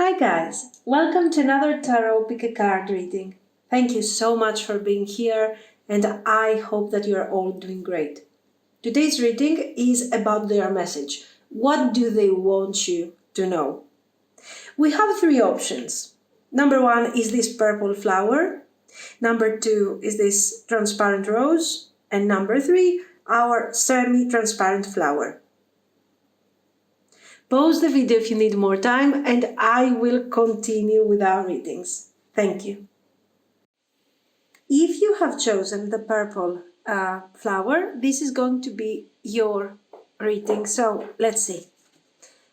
Hi guys, welcome to another Tarot Pick a Card reading. Thank you so much for being here and I hope that you are all doing great. Today's reading is about their message. What do they want you to know? We have three options. Number one is this purple flower. Number two is this transparent rose. And number three, our semi-transparent flower. Pause the video if you need more time and I will continue with our readings. Thank you. If you have chosen the purple flower, this is going to be your reading. So let's see.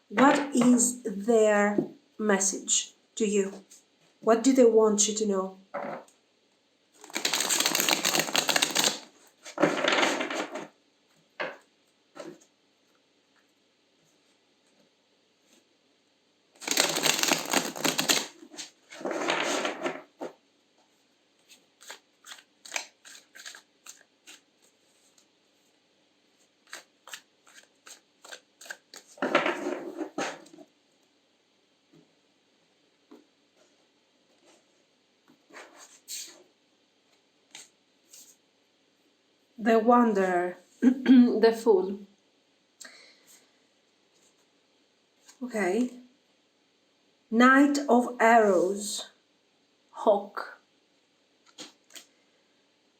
What is their message to you? What do they want you to know? The Wanderer, the Fool. Okay. Knight of Arrows, Hawk.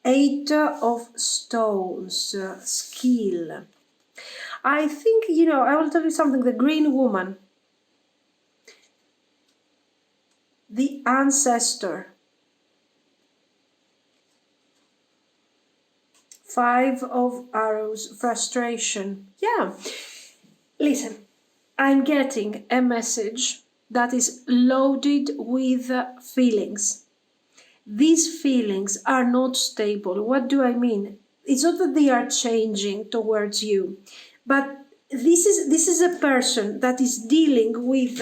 Eight of Stones, Skill. I think, I will tell you something. The Green Woman, the Ancestor, Five of Arrows, Frustration. Yeah. Listen, I'm getting a message that is loaded with feelings. These feelings are not stable. What do I mean? It's not that they are changing towards you, but this is a person that is dealing with,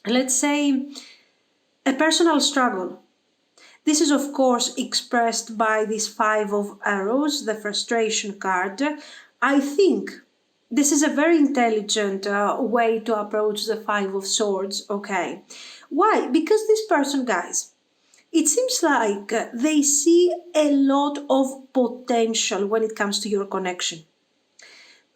let's say, a personal struggle. This is, of course, expressed by this Five of Arrows, the frustration card. I think this is a very intelligent way to approach the Five of Swords, okay? Why? Because this person, guys, it seems like they see a lot of potential when it comes to your connection.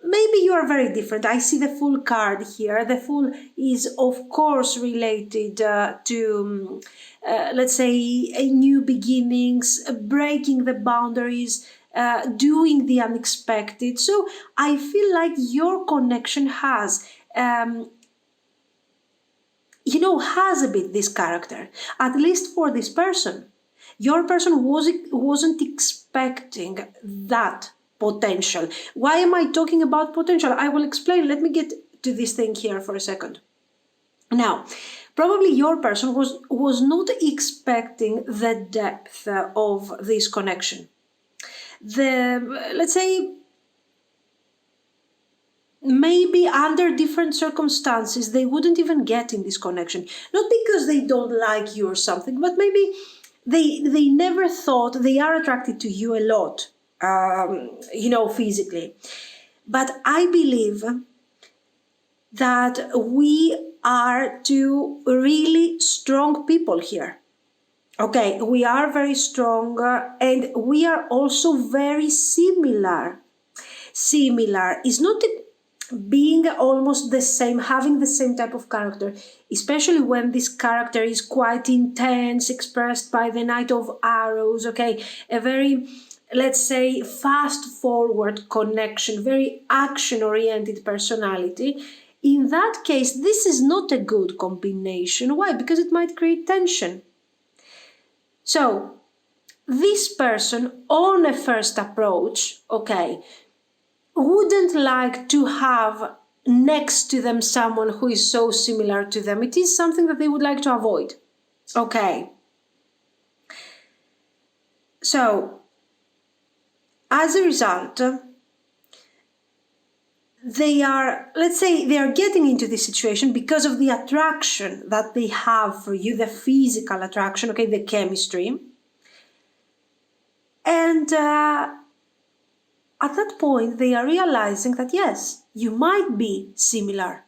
Maybe you are very different. I see the Fool card here. The Fool is, of course, related to, let's say, new beginnings, breaking the boundaries, doing the unexpected. So I feel like your connection has has a bit this character, at least for this person. Your person wasn't expecting that potential. Why am I talking about potential? I will explain. Let me get to this thing here for a second. Now, probably your person was not expecting the depth of this connection. Let's say, maybe under different circumstances they wouldn't even get in this connection, not because they don't like you or something, but maybe they never thought. They are attracted to you a lot, physically, but I believe that we are two really strong people here. Okay, we are very strong, and we are also very similar. Similar is not being almost the same, having the same type of character, especially when this character is quite intense, expressed by the Knight of Arrows, okay? A very, let's say, fast-forward connection, very action-oriented personality. In that case, this is not a good combination. Why? Because it might create tension. So, this person, on a first approach, okay, wouldn't like to have next to them someone who is so similar to them. It is something that they would like to avoid. Okay. So, as a result, they are getting into this situation because of the attraction that they have for you, the physical attraction, okay, the chemistry. And at that point, they are realizing that, yes, you might be similar.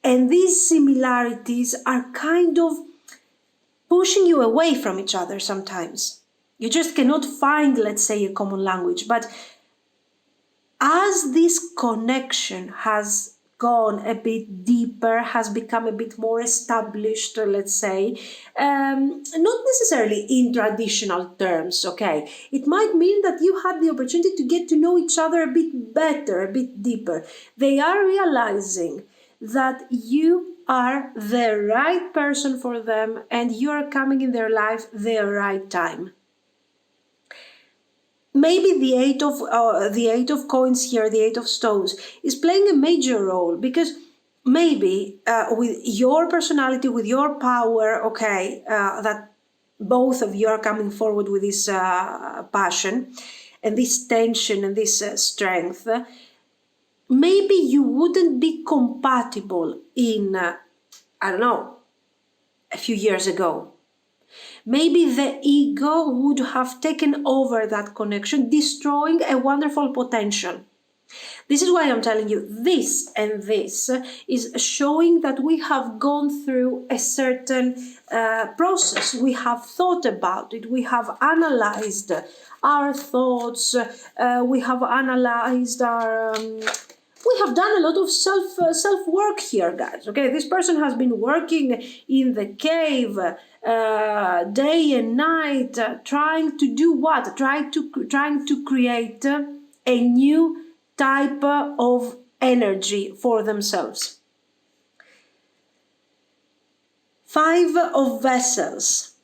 And these similarities are kind of pushing you away from each other sometimes. You just cannot find, let's say, a common language. But as this connection has gone a bit deeper, has become a bit more established, let's say, not necessarily in traditional terms, okay? It might mean that you had the opportunity to get to know each other a bit better, a bit deeper. They are realizing that you are the right person for them and you are coming in their life the right time. Maybe the eight of coins here, the eight of stones, is playing a major role because maybe with your personality, with your power, okay, that both of you are coming forward with this passion and this tension and this strength. Maybe you wouldn't be compatible in, I don't know, a few years ago. Maybe the ego would have taken over that connection, destroying a wonderful potential. This is why I'm telling you this and this is showing that we have gone through a certain process. We have thought about it. We have analyzed our thoughts. We have analyzed our... we have done a lot of self work here, guys. Okay, this person has been working in the cave day and night, trying to do what? Trying to create a new type of energy for themselves. Five of Vessels.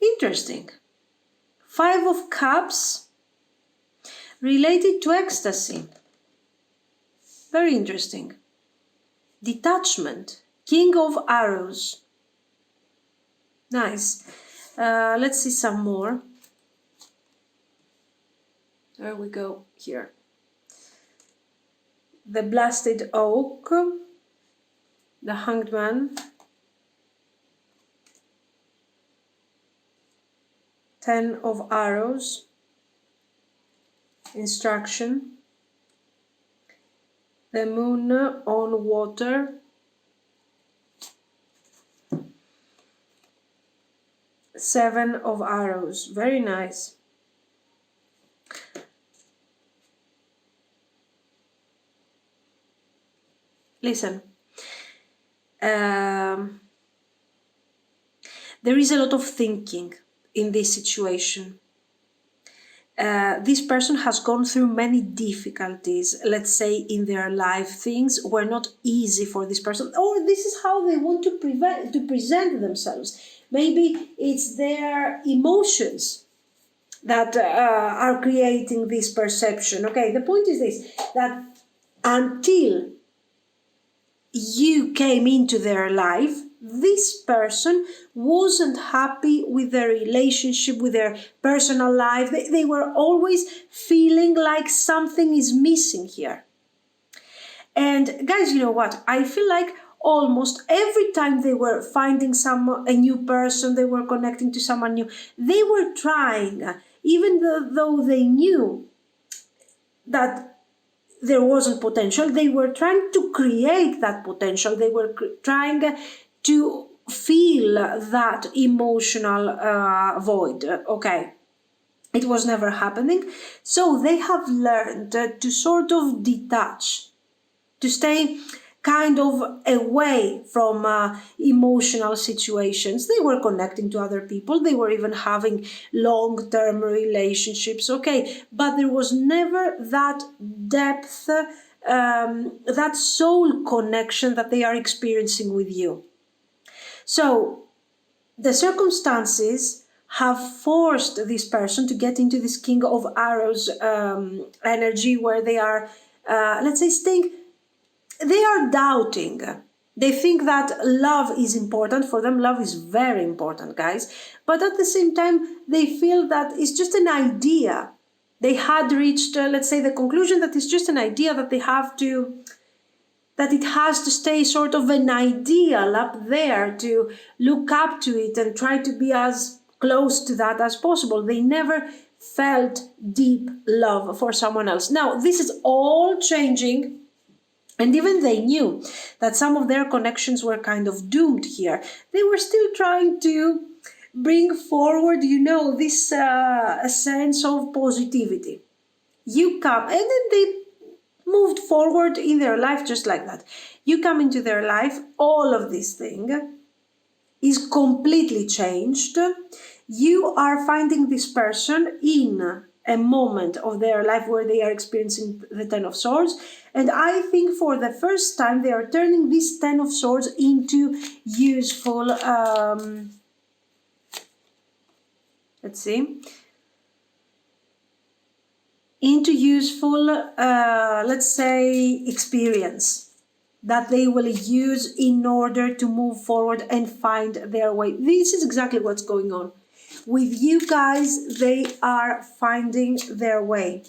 Interesting. Five of Cups. Related to ecstasy. Very interesting. Detachment. King of Arrows. Nice. Let's see some more. There we go. Here. The Blasted Oak. The Hanged Man. 10 of Arrows. Instruction. The Moon on Water. Seven of Arrows. Very nice. Listen. There is a lot of thinking in this situation. This person has gone through many difficulties, let's say, in their life. Things were not easy for this person, or this is how they want to present themselves. Maybe it's their emotions that are creating this perception. Okay, the point is this, that until you came into their life, this person wasn't happy with their relationship, with their personal life. They were always feeling like something is missing here. And guys, you know what? I feel like almost every time they were finding a new person, they were connecting to someone new, they were trying, even though they knew that there wasn't potential, they were trying to create that potential. They were trying to feel that emotional void. Okay, it was never happening. So they have learned to sort of detach, to stay kind of away from emotional situations. They were connecting to other people. They were even having long-term relationships. Okay, but there was never that depth, that soul connection that they are experiencing with you. So the circumstances have forced this person to get into this King of Arrows energy, where they are, let's say, they are doubting. They think that love is important for them. Love is very important, guys. But at the same time, they feel that it's just an idea. They had reached, let's say, the conclusion that it's just an idea, that they have to, that it has to stay sort of an ideal up there, to look up to it and try to be as close to that as possible. They never felt deep love for someone else. Now, this is all changing And even they knew that some of their connections were kind of doomed here. They were still trying to bring forward, this a sense of positivity. You come, and then they moved forward in their life just like that. You come into their life, all of this thing is completely changed. You are finding this person in a moment of their life where they are experiencing the Ten of Swords. And I think for the first time they are turning this Ten of Swords into useful, let's say, experience that they will use in order to move forward and find their way. This is exactly what's going on. With you guys, they are finding their way.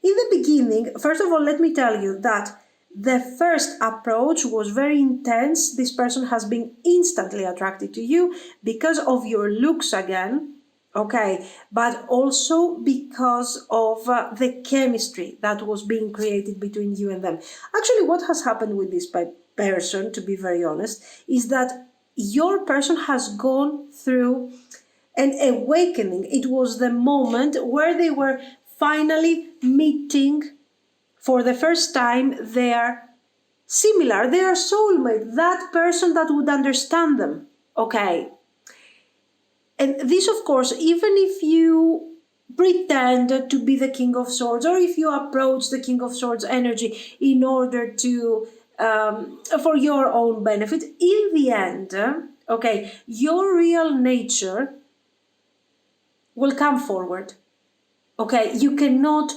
In the beginning, first of all, let me tell you that the first approach was very intense. This person has been instantly attracted to you because of your looks again, okay, but also because of the chemistry that was being created between you and them. Actually, what has happened with this person, to be very honest, is that your person has gone through an awakening. It was the moment where they were finally meeting for the first time their soulmate, that person that would understand them, okay? And this, of course, even if you pretend to be the King of Swords, or if you approach the King of Swords energy in order to, for your own benefit, in the end, okay, your real nature will come forward. Okay, you cannot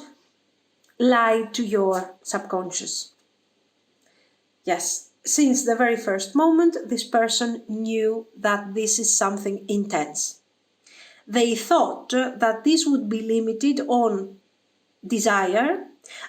lie to your subconscious. Yes, since the very first moment, this person knew that this is something intense. They thought that this would be limited on desire,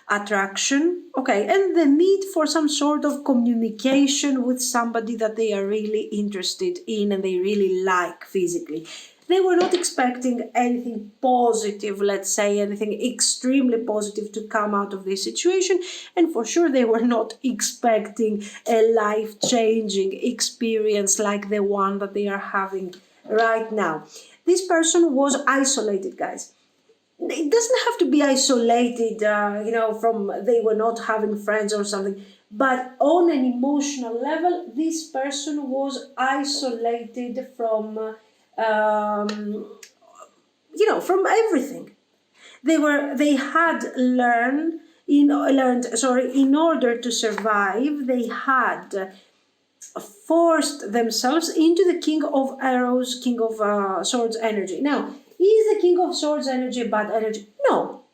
attraction, okay, and the need for some sort of communication with somebody that they are really interested in and they really like physically. They were not expecting anything positive, let's say, anything extremely positive to come out of this situation. And for sure, they were not expecting a life-changing experience like the one that they are having right now. This person was isolated, guys. It doesn't have to be isolated, from they were not having friends or something. But on an emotional level, this person was isolated from from everything. They had learned in order to survive. They had forced themselves into the King of Arrows, King of Swords energy. Now, is the King of Swords energy bad energy? No,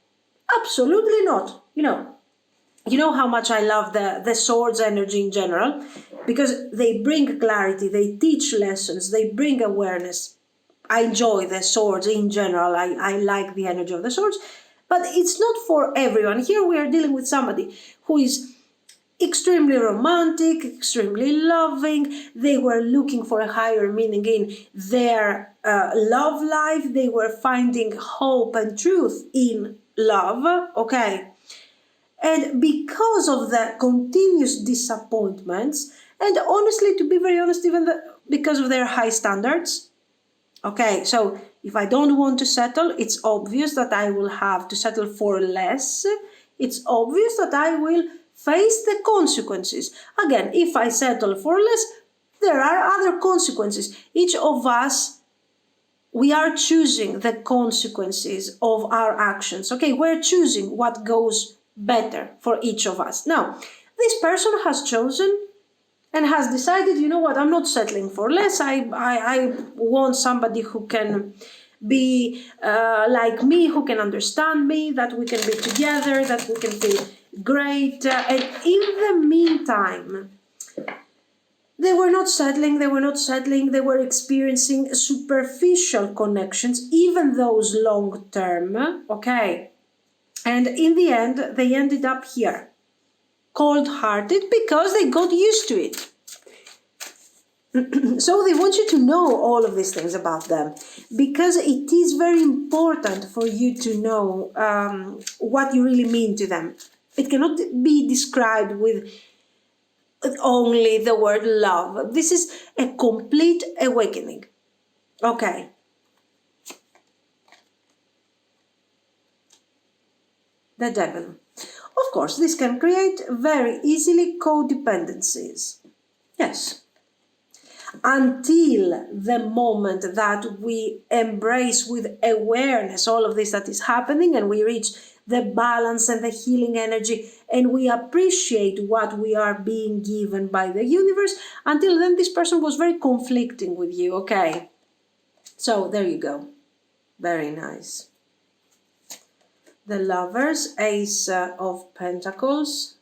absolutely not. You know how much I love the swords energy in general, because they bring clarity, they teach lessons, they bring awareness. I enjoy the swords in general. I like the energy of the swords, but it's not for everyone. Here we are dealing with somebody who is extremely romantic, extremely loving. They were looking for a higher meaning in their love life. They were finding hope and truth in love, okay? And because of the continuous disappointments, and honestly, to be very honest, even because of their high standards, okay, so if I don't want to settle, it's obvious that I will have to settle for less. It's obvious that I will face the consequences. Again, if I settle for less, there are other consequences. Each of us, we are choosing the consequences of our actions. Okay, we're choosing what goes better for each of us. Now, this person has chosen and has decided, you know what, I'm not settling for less. I want somebody who can be like me, who can understand me, that we can be together, that we can feel great. And in the meantime, they were not settling, they were experiencing superficial connections, even those long-term, okay? And in the end, they ended up here, cold-hearted, because they got used to it. So they want you to know all of these things about them, because it is very important for you to know what you really mean to them. It cannot be described with only the word love. This is a complete awakening. Okay. The devil. Of course, this can create very easily codependencies. Yes. Until the moment that we embrace with awareness all of this that is happening and we reach the balance and the healing energy and we appreciate what we are being given by the universe, until then this person was very conflicting with you, okay? So there you go. Very nice. The Lovers, Ace of Pentacles,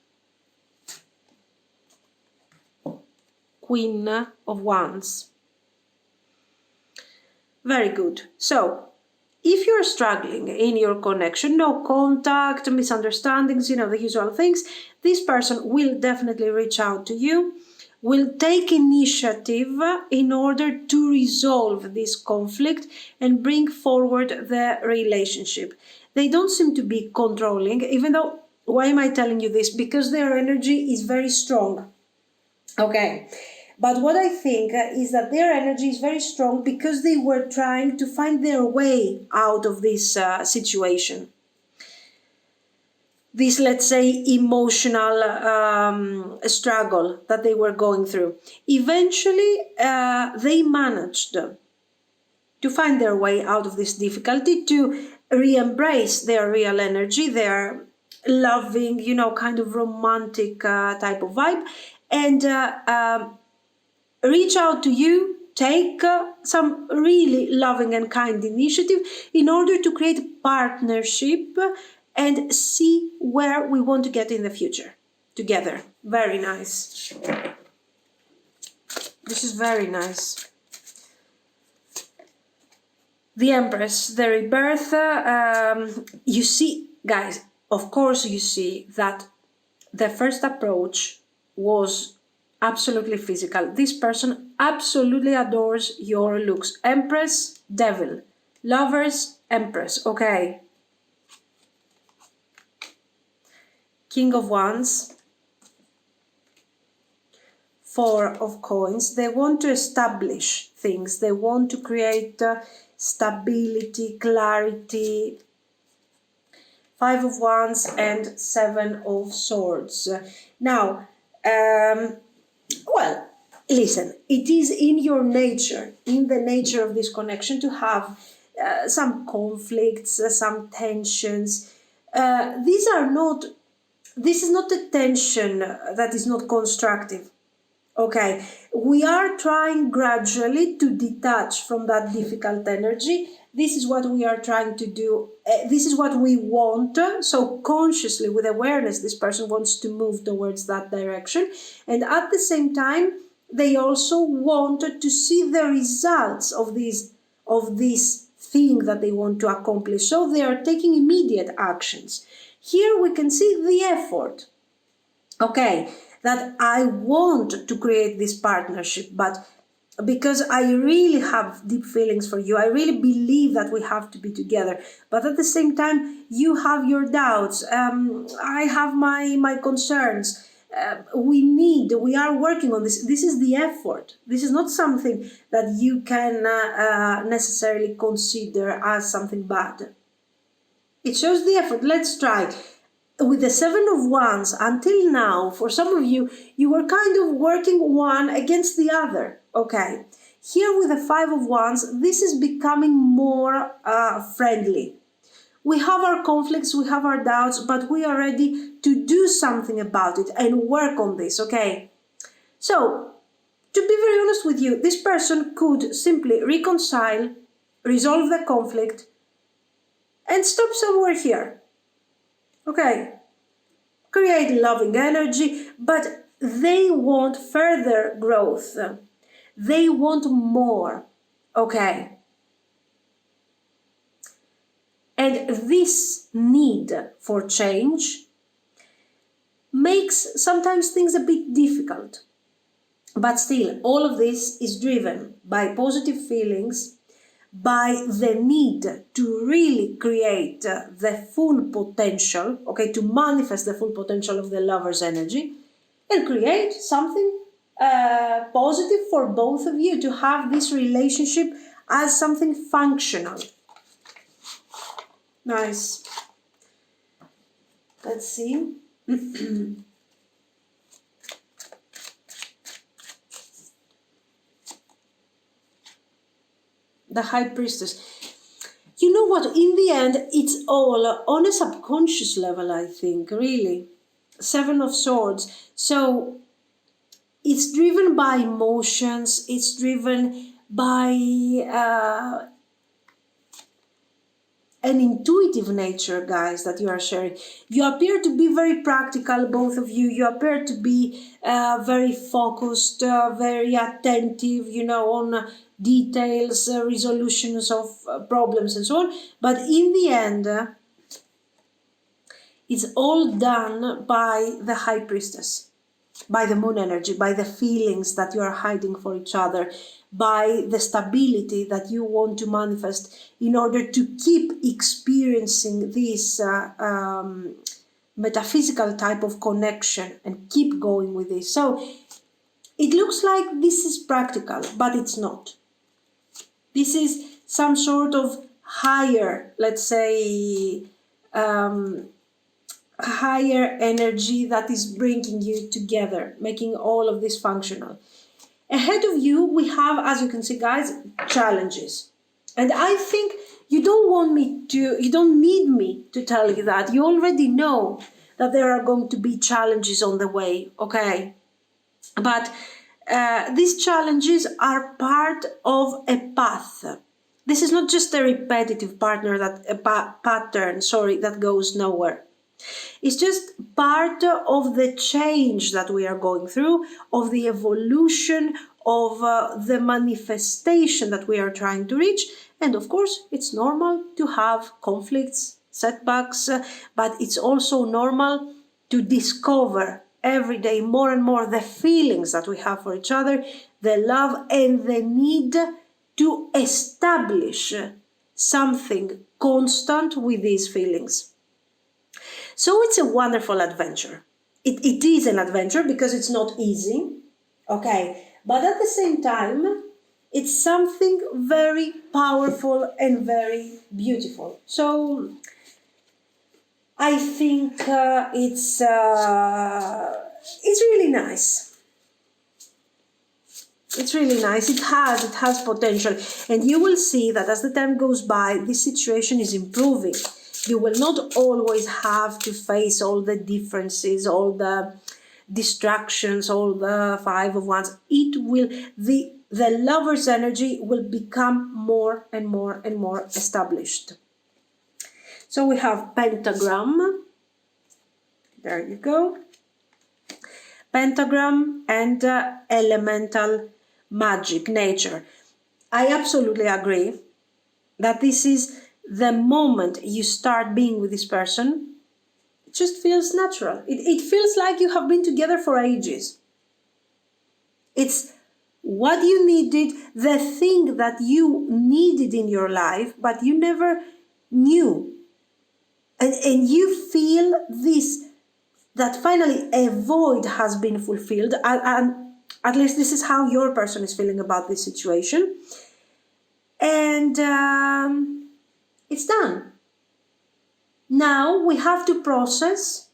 Queen of Wands. Very good. So, if you're struggling in your connection, no contact, misunderstandings, the usual things, this person will definitely reach out to you, will take initiative in order to resolve this conflict and bring forward the relationship. They don't seem to be controlling, even though, why am I telling you this? Because their energy is very strong. Okay. But what I think is that their energy is very strong because they were trying to find their way out of this situation. This, let's say, emotional struggle that they were going through. Eventually, they managed to find their way out of this difficulty, to re-embrace their real energy, their loving, kind of romantic type of vibe, and reach out to you, take some really loving and kind initiative in order to create a partnership and see where we want to get in the future together. Very nice. This is very nice. The Empress, the rebirth. You see, guys, of course you see that the first approach was absolutely physical. This person absolutely adores your looks. Empress, Devil. Lovers, Empress. Okay. King of Wands. Four of Coins. They want to establish things. They want to create stability, clarity. Five of Wands and Seven of Swords. Now, well, listen, it is in your nature, in the nature of this connection, to have some conflicts, some tensions. This is not a tension that is not constructive. Okay, we are trying gradually to detach from that difficult energy. This is what we are trying to do. This is what we want. So consciously, with awareness, this person wants to move towards that direction. And at the same time, they also wanted to see the results of this thing that they want to accomplish. So they are taking immediate actions. Here we can see the effort. Okay, that I want to create this partnership, but because I really have deep feelings for you, I really believe that we have to be together. But at the same time, you have your doubts. I have my concerns. We are working on this. This is the effort. This is not something that you can necessarily consider as something bad. It shows the effort. Let's try. With the Seven of Wands, until now, for some of you, you were kind of working one against the other. Okay. Here with the Five of Wands, this is becoming more friendly. We have our conflicts, we have our doubts, but we are ready to do something about it and work on this, okay? So, to be very honest with you, this person could simply reconcile, resolve the conflict, and stop somewhere here. Okay, create loving energy, but they want further growth. They want more. Okay. And this need for change makes sometimes things a bit difficult. But still, all of this is driven by positive feelings, by the need to really create the full potential, okay, to manifest the full potential of the lover's energy and create something positive for both of you, to have this relationship as something functional. Nice. Let's see. The High Priestess. You know what? In the end, it's all on a subconscious level, I think, really. Seven of Swords. So it's driven by emotions, it's driven by an intuitive nature, guys, that you are sharing. You appear to be very practical, both of you. You appear to be very focused, very attentive, on details, resolutions of problems and so on. But in the end, it's all done by the High Priestess, by the moon energy, by the feelings that you are hiding for each other, by the stability that you want to manifest in order to keep experiencing this metaphysical type of connection and keep going with this. So it looks like this is practical, but it's not. This is some sort of higher, let's say, higher energy that is bringing you together, making all of this functional. Ahead of you, we have, as you can see, guys, challenges. And I think you don't need me to tell you that. You already know that there are going to be challenges on the way, okay? But these challenges are part of a path. This is not just a repetitive pattern that goes nowhere. It's just part of the change that we are going through, of the evolution, of the manifestation that we are trying to reach. And of course, it's normal to have conflicts, setbacks, but it's also normal to discover every day more and more the feelings that we have for each other, the love and the need to establish something constant with these feelings. So it's a wonderful adventure. It is an adventure because it's not easy, okay? But at the same time, it's something very powerful and very beautiful. So I think it's really nice. It's really nice. It has potential, and you will see that as the time goes by, this situation is improving. You will not always have to face all the differences, all the distractions, all the Five of Wands. The lover's energy will become more and more and more established. So we have Pentagram. There you go. Pentagram and elemental magic, nature. I absolutely agree that this is the moment you start being with this person. It just feels natural. It feels like you have been together for ages. It's what you needed, the thing that you needed in your life, but you never knew. And you feel this, that finally a void has been fulfilled. And at least this is how your person is feeling about this situation. And it's done. Now we have to process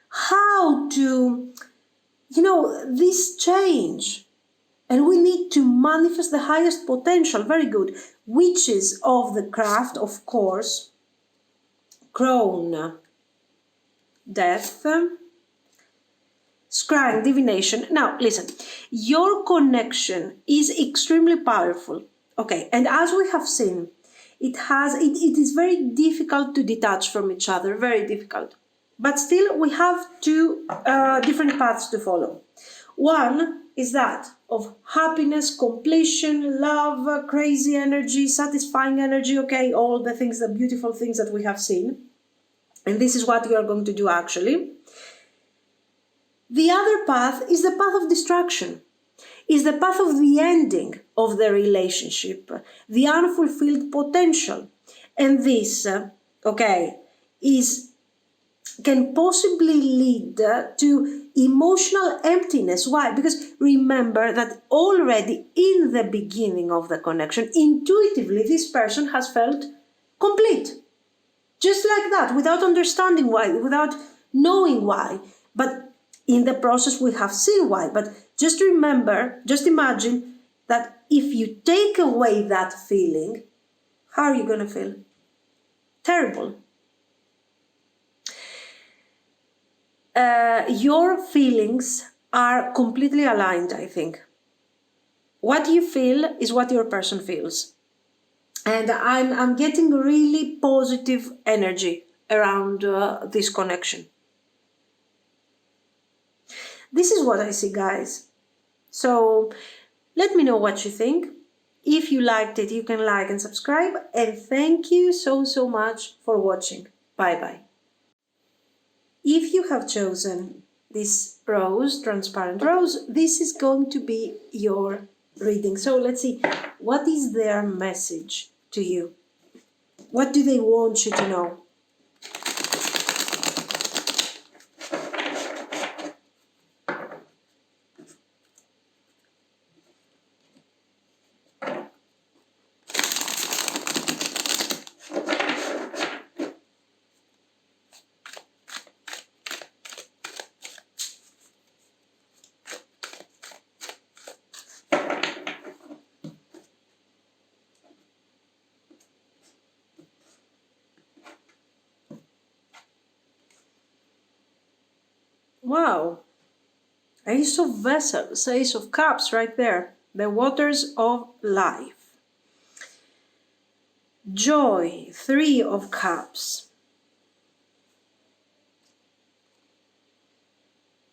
how to, this change. And we need to manifest the highest potential. Very good. Witches of the craft, of course. Crown, death. Scrying, divination. Now, listen. Your connection is extremely powerful. Okay, and as we have seen, it is very difficult to detach from each other, very difficult. But still, we have two different paths to follow. One is that of happiness, completion, love, crazy energy, satisfying energy, okay, all the things, the beautiful things that we have seen. And this is what you are going to do actually. The other path is the path of distraction. is the path of the ending of the relationship, the unfulfilled potential. And this, can possibly lead to emotional emptiness. Why? Because remember that already in the beginning of the connection, intuitively, this person has felt complete. Just like that, without understanding why, without knowing why. But in the process, we have seen why. But just remember, just imagine that if you take away that feeling, how are you going to feel? Terrible. Your feelings are completely aligned, I think. What you feel is what your person feels. And I'm getting really positive energy around this connection. This is what I see, guys. So let me know what you think. If you liked it, you can like and subscribe. And thank you so much for watching. Bye-bye. If you have chosen this rose, transparent rose, this is going to be your reading. So let's see, what is their message to you? What do they want you to know? Wow, Ace of Vessels, Ace of Cups right there, the waters of life. Joy, Three of Cups.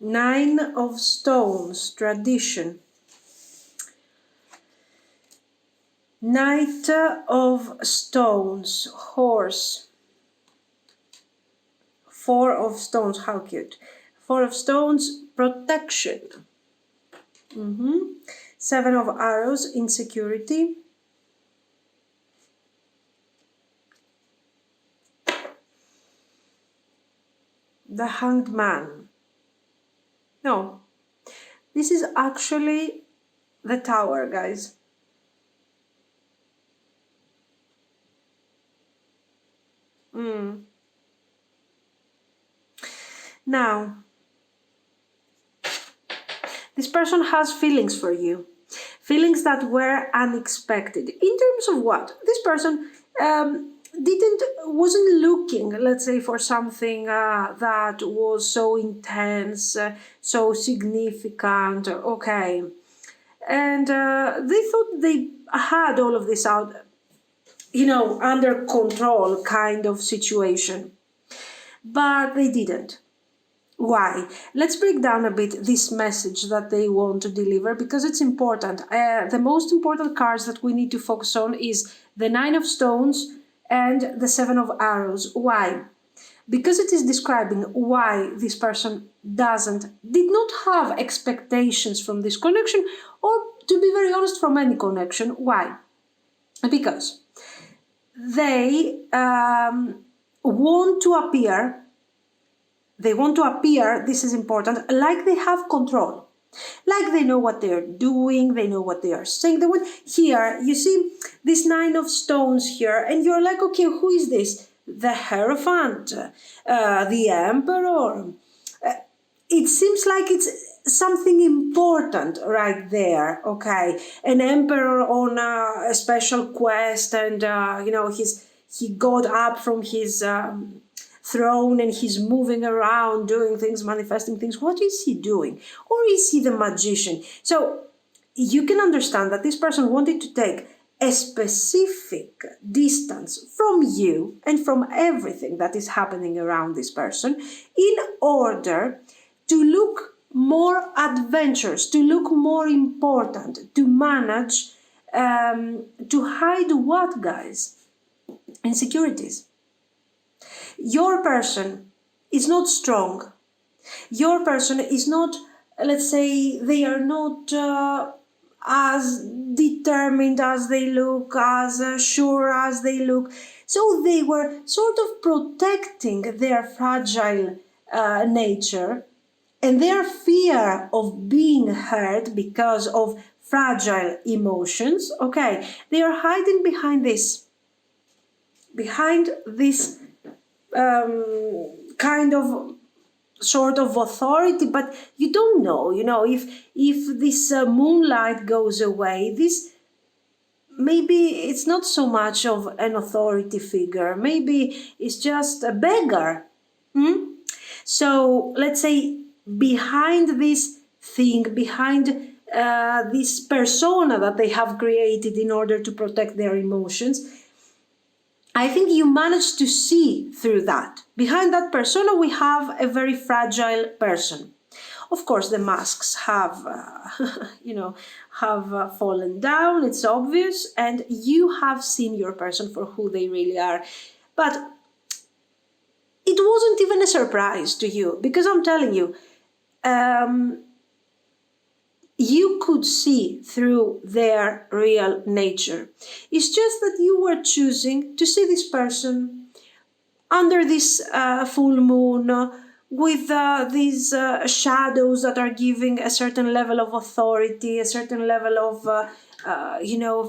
Nine of Stones, tradition. Knight of Stones, horse. Four of Stones, how cute. Four of Stones, protection. Seven of Arrows, insecurity. The Hanged Man. No, this is actually the Tower, guys. Now, this person has feelings for you, feelings that were unexpected. In terms of what? This person wasn't looking, let's say, for something that was so intense, so significant, okay. And they thought they had all of this out, under control kind of situation. But they didn't. Why? Let's break down a bit this message that they want to deliver, because it's important. The most important cards that we need to focus on is the Nine of Stones and the Seven of Arrows. Why? Because it is describing why this person did not have expectations from this connection, or, to be very honest, from any connection. Why? Because they want to appear, this is important, like they have control. Like they know what they're doing, they know what they are saying. They want, here, you see this Nine of Stones here, and you're like, okay, who is this? The Hierophant, the Emperor. It seems like it's something important right there, okay? An emperor on a special quest, and he got up from his throne and he's moving around doing things, manifesting things. What is he doing? Or is he the magician? So you can understand that this person wanted to take a specific distance from you and from everything that is happening around this person in order to look more adventurous, to look more important, to manage, to hide what, guys? Insecurities. Your person is not strong. Your person is not, let's say, they are not as determined as they look, as sure as they look. So they were sort of protecting their fragile nature and their fear of being hurt because of fragile emotions. Okay, they are hiding behind this kind of sort of authority, but you don't know, if this moonlight goes away, this maybe it's not so much of an authority figure, maybe it's just a beggar. So let's say behind this thing, behind this persona that they have created in order to protect their emotions, I think you manage to see through that. Behind that persona, we have a very fragile person. Of course, the masks have, fallen down. It's obvious, and you have seen your person for who they really are. But it wasn't even a surprise to you, because I'm telling you, you could see through their real nature. It's just that you were choosing to see this person under this full moon with these shadows that are giving a certain level of authority, a certain level of,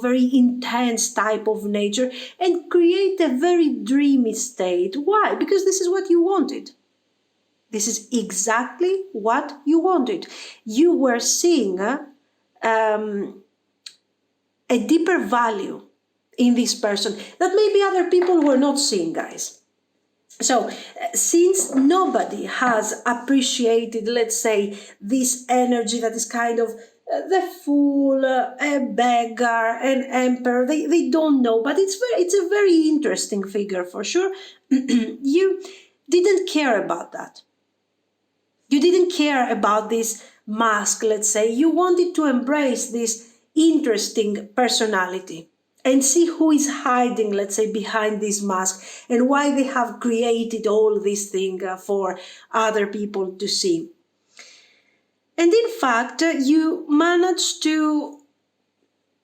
very intense type of nature, and create a very dreamy state. Why? Because this is what you wanted. This is exactly what you wanted. You were seeing a deeper value in this person that maybe other people were not seeing, guys. So, since nobody has appreciated, let's say, this energy that is kind of the fool, a beggar, an emperor, they don't know, but it's a very interesting figure for sure. You didn't care about that. You didn't care about this mask, let's say. You wanted to embrace this interesting personality and see who is hiding, let's say, behind this mask and why they have created all this thing for other people to see. And in fact, you managed to,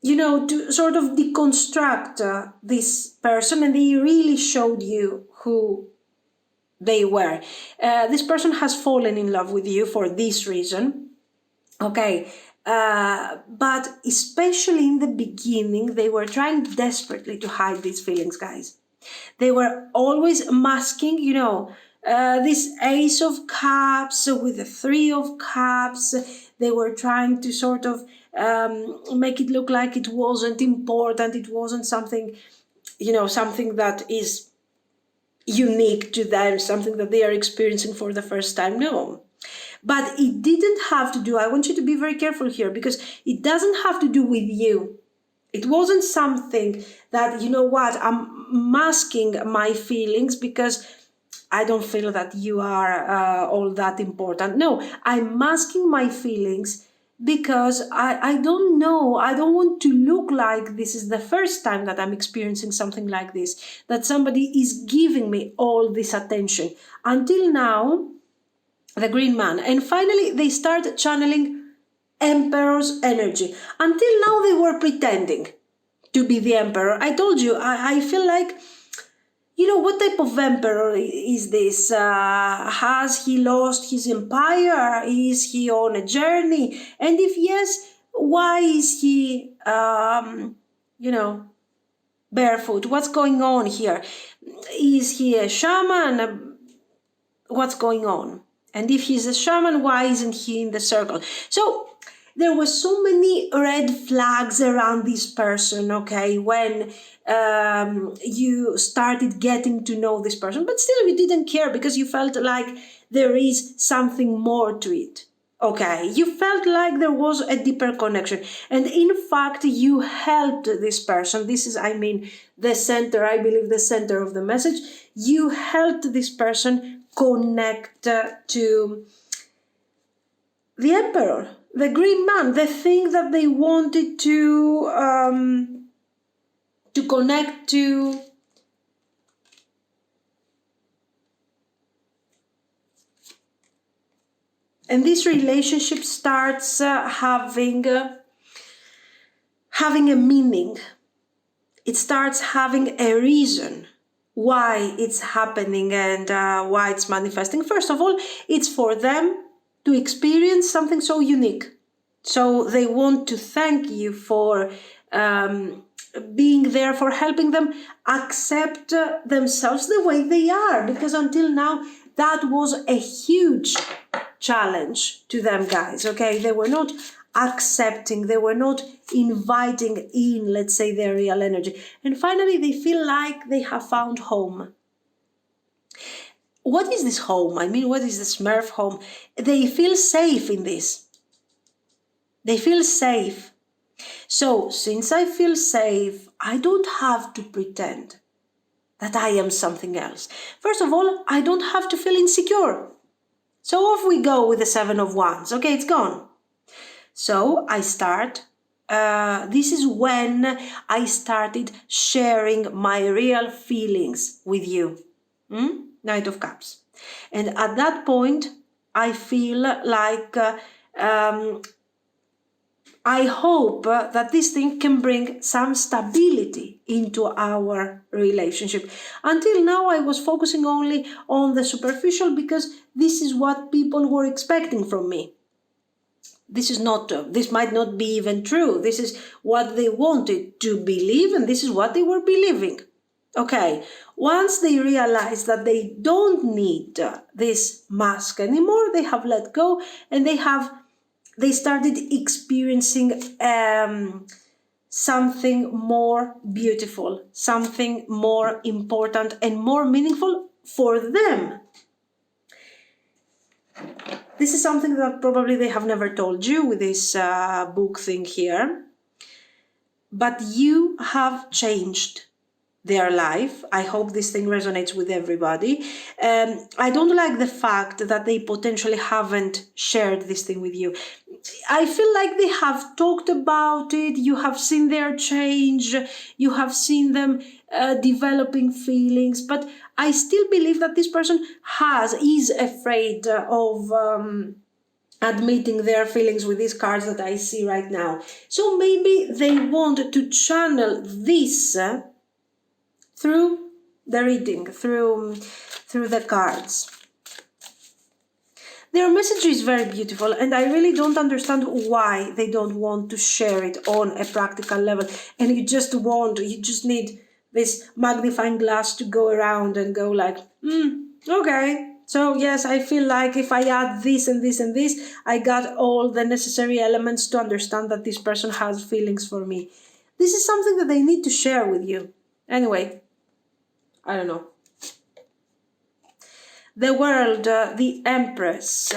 to sort of deconstruct this person, and they really showed you who they were. This person has fallen in love with you for this reason. Okay. But especially in the beginning, they were trying desperately to hide these feelings, guys. They were always masking, this Ace of Cups with the Three of Cups. They were trying to sort of make it look like it wasn't important. It wasn't something, something that is unique to them, something that they are experiencing for the first time. No. But it didn't have to do, I want you to be very careful here, because it doesn't have to do with you. It wasn't something that, I'm masking my feelings because I don't feel that you are all that important. No, I'm masking my feelings because I don't know, I don't want to look like this is the first time that I'm experiencing something like this, that somebody is giving me all this attention. Until now, the Green Man. And finally, they start channeling Emperor's energy. Until now, they were pretending to be the Emperor. I told you, I feel like, what type of emperor is this? Has he lost his empire? Is he on a journey? And if yes, why is he, barefoot? What's going on here? Is he a shaman? What's going on? And if he's a shaman, why isn't he in the circle? So there were so many red flags around this person, okay, when you started getting to know this person. But still, you didn't care because you felt like there is something more to it. Okay, you felt like there was a deeper connection. And in fact, you helped this person. This is, the center, I believe the center of the message. You helped this person connect to the Emperor, the Green Man, the thing that they wanted to connect to. And this relationship starts having having a meaning. It starts having a reason why it's happening and why it's manifesting. First of all, it's for them to experience something so unique. So they want to thank you for being there, for helping them accept themselves the way they are. Because until now, that was a huge challenge to them, guys. Okay, they were not accepting, they were not inviting in, let's say, their real energy. And finally, they feel like they have found home. What is this home? I mean, what is the Smurf home? They feel safe in this. They feel safe. So, since I feel safe, I don't have to pretend that I am something else. First of all, I don't have to feel insecure. So off we go with the Seven of Wands. Okay, it's gone. So I start. This is when I started sharing my real feelings with you. Knight of Cups. And at that point, I feel like I hope that this thing can bring some stability into our relationship. Until now, I was focusing only on the superficial because this is what people were expecting from me. This might not be even true. This is what they wanted to believe, and this is what they were believing. Okay, once they realize that they don't need this mask anymore, they have let go and they started experiencing something more beautiful, something more important and more meaningful for them. This is something that probably they have never told you with this book thing here. But you have changed their life. I hope this thing resonates with everybody. I don't like the fact that they potentially haven't shared this thing with you. I feel like they have talked about it. You have seen their change. You have seen them developing feelings. But I still believe that this person is afraid of admitting their feelings with these cards that I see right now. So maybe they want to channel this through the reading, through the cards. Their message is very beautiful, and I really don't understand why they don't want to share it on a practical level. And you just need this magnifying glass to go around and go like, okay. So yes, I feel like if I add this and this and this, I got all the necessary elements to understand that this person has feelings for me. This is something that they need to share with you. Anyway, I don't know. The World, the Empress,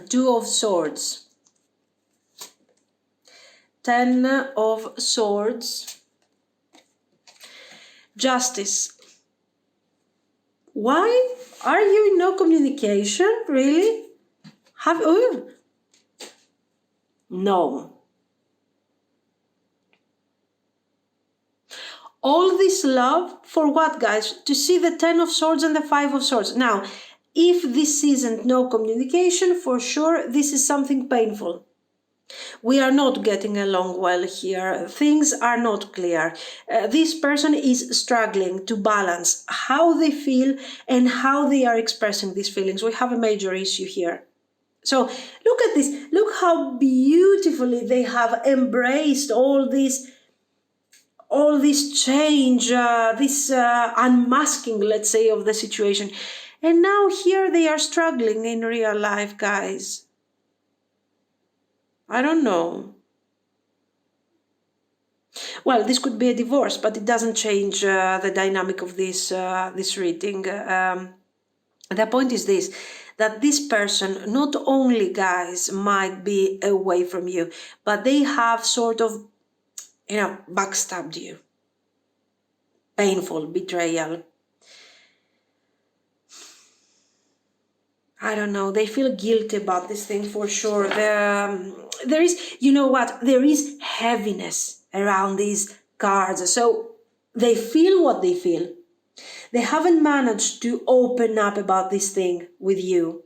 Two of Swords, Ten of Swords, Justice. Why are you in no communication? Really? No. All this love for what, guys? To see the Ten of Swords and the Five of Swords. Now, if this isn't no communication, for sure, this is something painful. We are not getting along well here. Things are not clear. This person is struggling to balance how they feel and how they are expressing these feelings. We have a major issue here. So look at this. Look how beautifully they have embraced all this change, this unmasking, let's say, of the situation. And now here they are struggling in real life, guys. I don't know. Well, this could be a divorce, but it doesn't change the dynamic of this reading. The point is this, that this person not only, guys, might be away from you, but they have sort of, backstabbed you. Painful betrayal. I don't know. They feel guilty about this thing for sure. There is, there is heaviness around these cards. So they feel what they feel. They haven't managed to open up about this thing with you.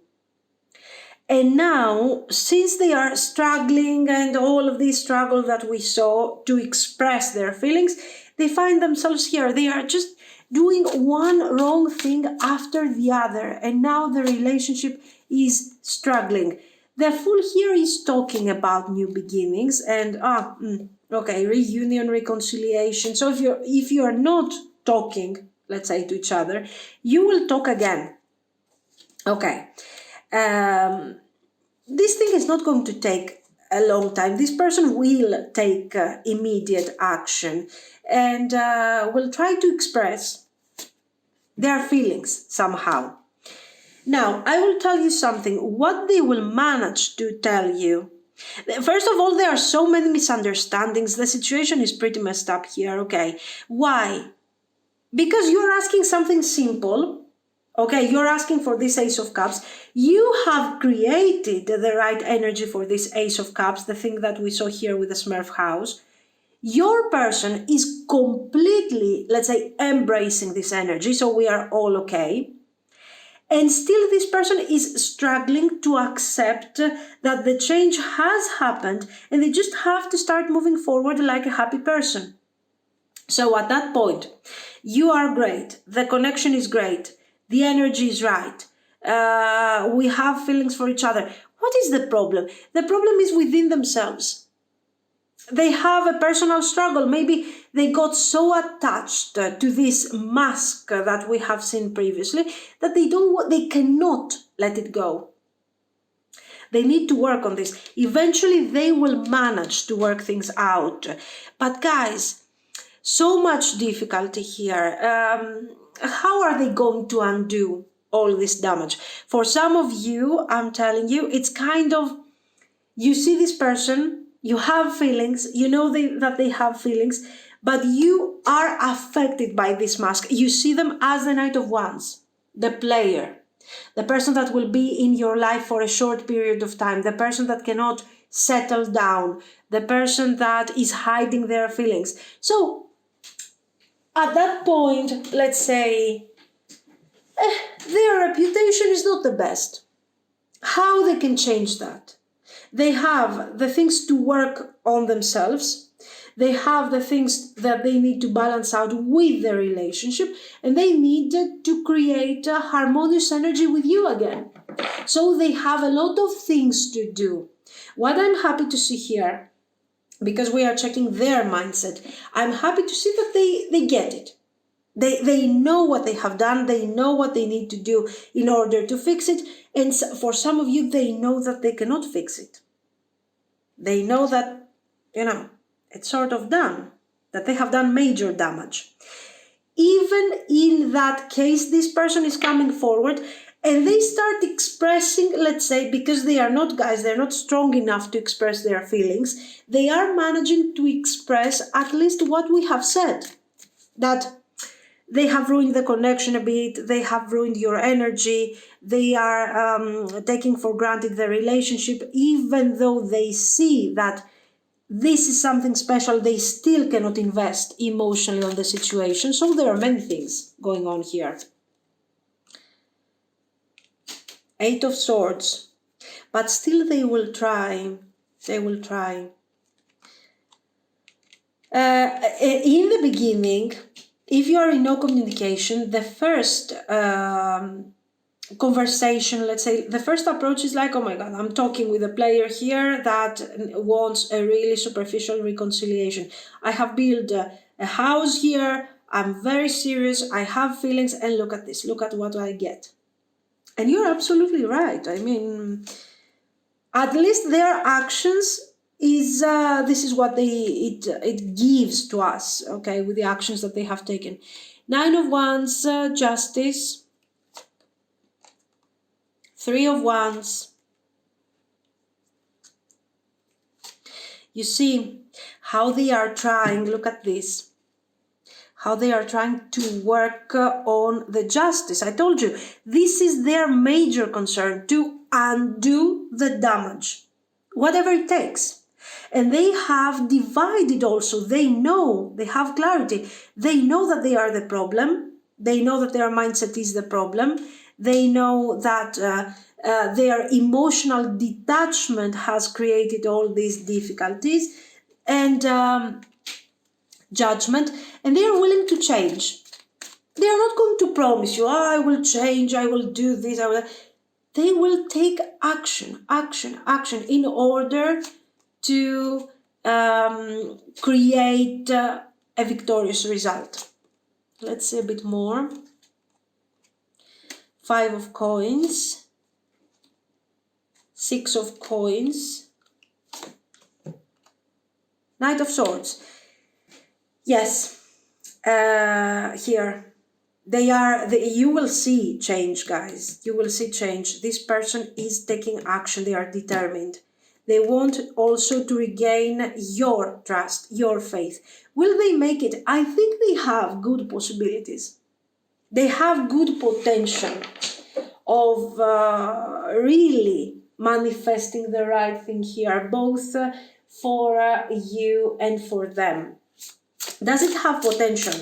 And now, since they are struggling and all of this struggle that we saw to express their feelings, they find themselves here. They are just doing one wrong thing after the other. And now the relationship is struggling. The Fool here is talking about new beginnings and, okay, reunion, reconciliation. So if you're not talking, let's say, to each other, you will talk again. Okay. This thing is not going to take a long time. This person will take immediate action and will try to express their feelings somehow. Now, I will tell you something. What they will manage to tell you. First of all, there are so many misunderstandings. The situation is pretty messed up here. Okay. Why? Because you're asking something simple. Okay, you're asking for this Ace of Cups. You have created the right energy for this Ace of Cups, the thing that we saw here with the Smurf house. Your person is completely, let's say, embracing this energy, so we are all okay. And still this person is struggling to accept that the change has happened and they just have to start moving forward like a happy person. So at that point, you are great. The connection is great. The energy is right. We have feelings for each other. What is the problem? The problem is within themselves. They have a personal struggle. Maybe they got so attached to this mask that we have seen previously that they cannot let it go. They need to work on this. Eventually, they will manage to work things out. But guys, so much difficulty here. How are they going to undo all this damage? For some of you, I'm telling you, it's kind of, you see this person, you have feelings, you know that they have feelings, but you are affected by this mask. You see them as the Knight of Wands, the player, the person that will be in your life for a short period of time, the person that cannot settle down, the person that is hiding their feelings. So, at that point, let's say, their reputation is not the best. How they can change that? They have the things to work on themselves. They have the things that they need to balance out with their relationship, and they need to create a harmonious energy with you again. So they have a lot of things to do. What I'm happy to see here, because we are checking their mindset, I'm happy to see that they get it. They know what they have done. They know what they need to do in order to fix it. And for some of you, they know that they cannot fix it. They know that, it's sort of done, that they have done major damage. Even in that case, this person is coming forward and they start expressing, let's say, because they are not guys, they're not strong enough to express their feelings, they are managing to express at least what we have said, that they have ruined the connection a bit, they have ruined your energy, they are taking for granted the relationship, even though they see that this is something special, they still cannot invest emotionally on the situation. So there are many things going on here. Eight of Swords. But still they will try. They will try. In the beginning, if you are in no communication, the first conversation, let's say, the first approach is like, oh my God, I'm talking with a player here that wants a really superficial reconciliation. I have built a house here. I'm very serious. I have feelings. And look at this. Look at what I get. And you're absolutely right. I mean, at least their actions is this is what it gives to us, okay, with the actions that they have taken. Nine of Wands, Justice. Three of Wands. You see how they are trying, look at this, how they are trying to work on the justice. I told you, this is their major concern, to undo the damage, whatever it takes. And they have divided also. They know, they have clarity. They know that they are the problem. They know that their mindset is the problem. They know that their emotional detachment has created all these difficulties and judgment, and they are willing to change. They are not going to promise you, oh, I will change, I will do this, I will. They will take action in order to create a victorious result. Let's see a bit more. 5 of coins, 6 of coins, Knight of Swords. Yes, here. You will see change, guys. You will see change. This person is taking action. They are determined. They want also to regain your trust, your faith. Will they make it? I think they have good possibilities. They have good potential of really manifesting the right thing here, both for you and for them. Does it have potential?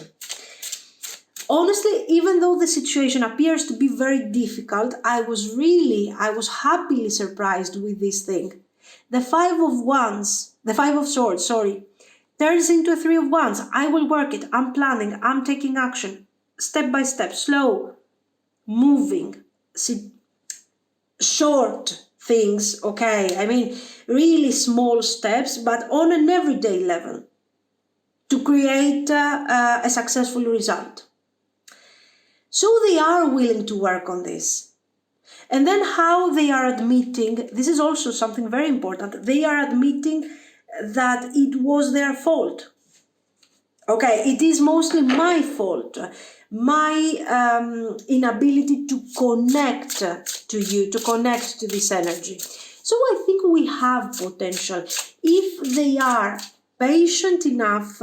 Honestly, even though the situation appears to be very difficult, I was happily surprised with this thing. The 5 of Swords, turns into a 3 of Wands. I will work it. I'm planning. I'm taking action. Step by step, slow, moving, short things, okay? I mean, really small steps, but on an everyday level to create a successful result. So they are willing to work on this. And then how they are admitting, this is also something very important, they are admitting that it was their fault. Okay, it is mostly my fault, my inability to connect to you, to connect to this energy. So I think we have potential. If they are patient enough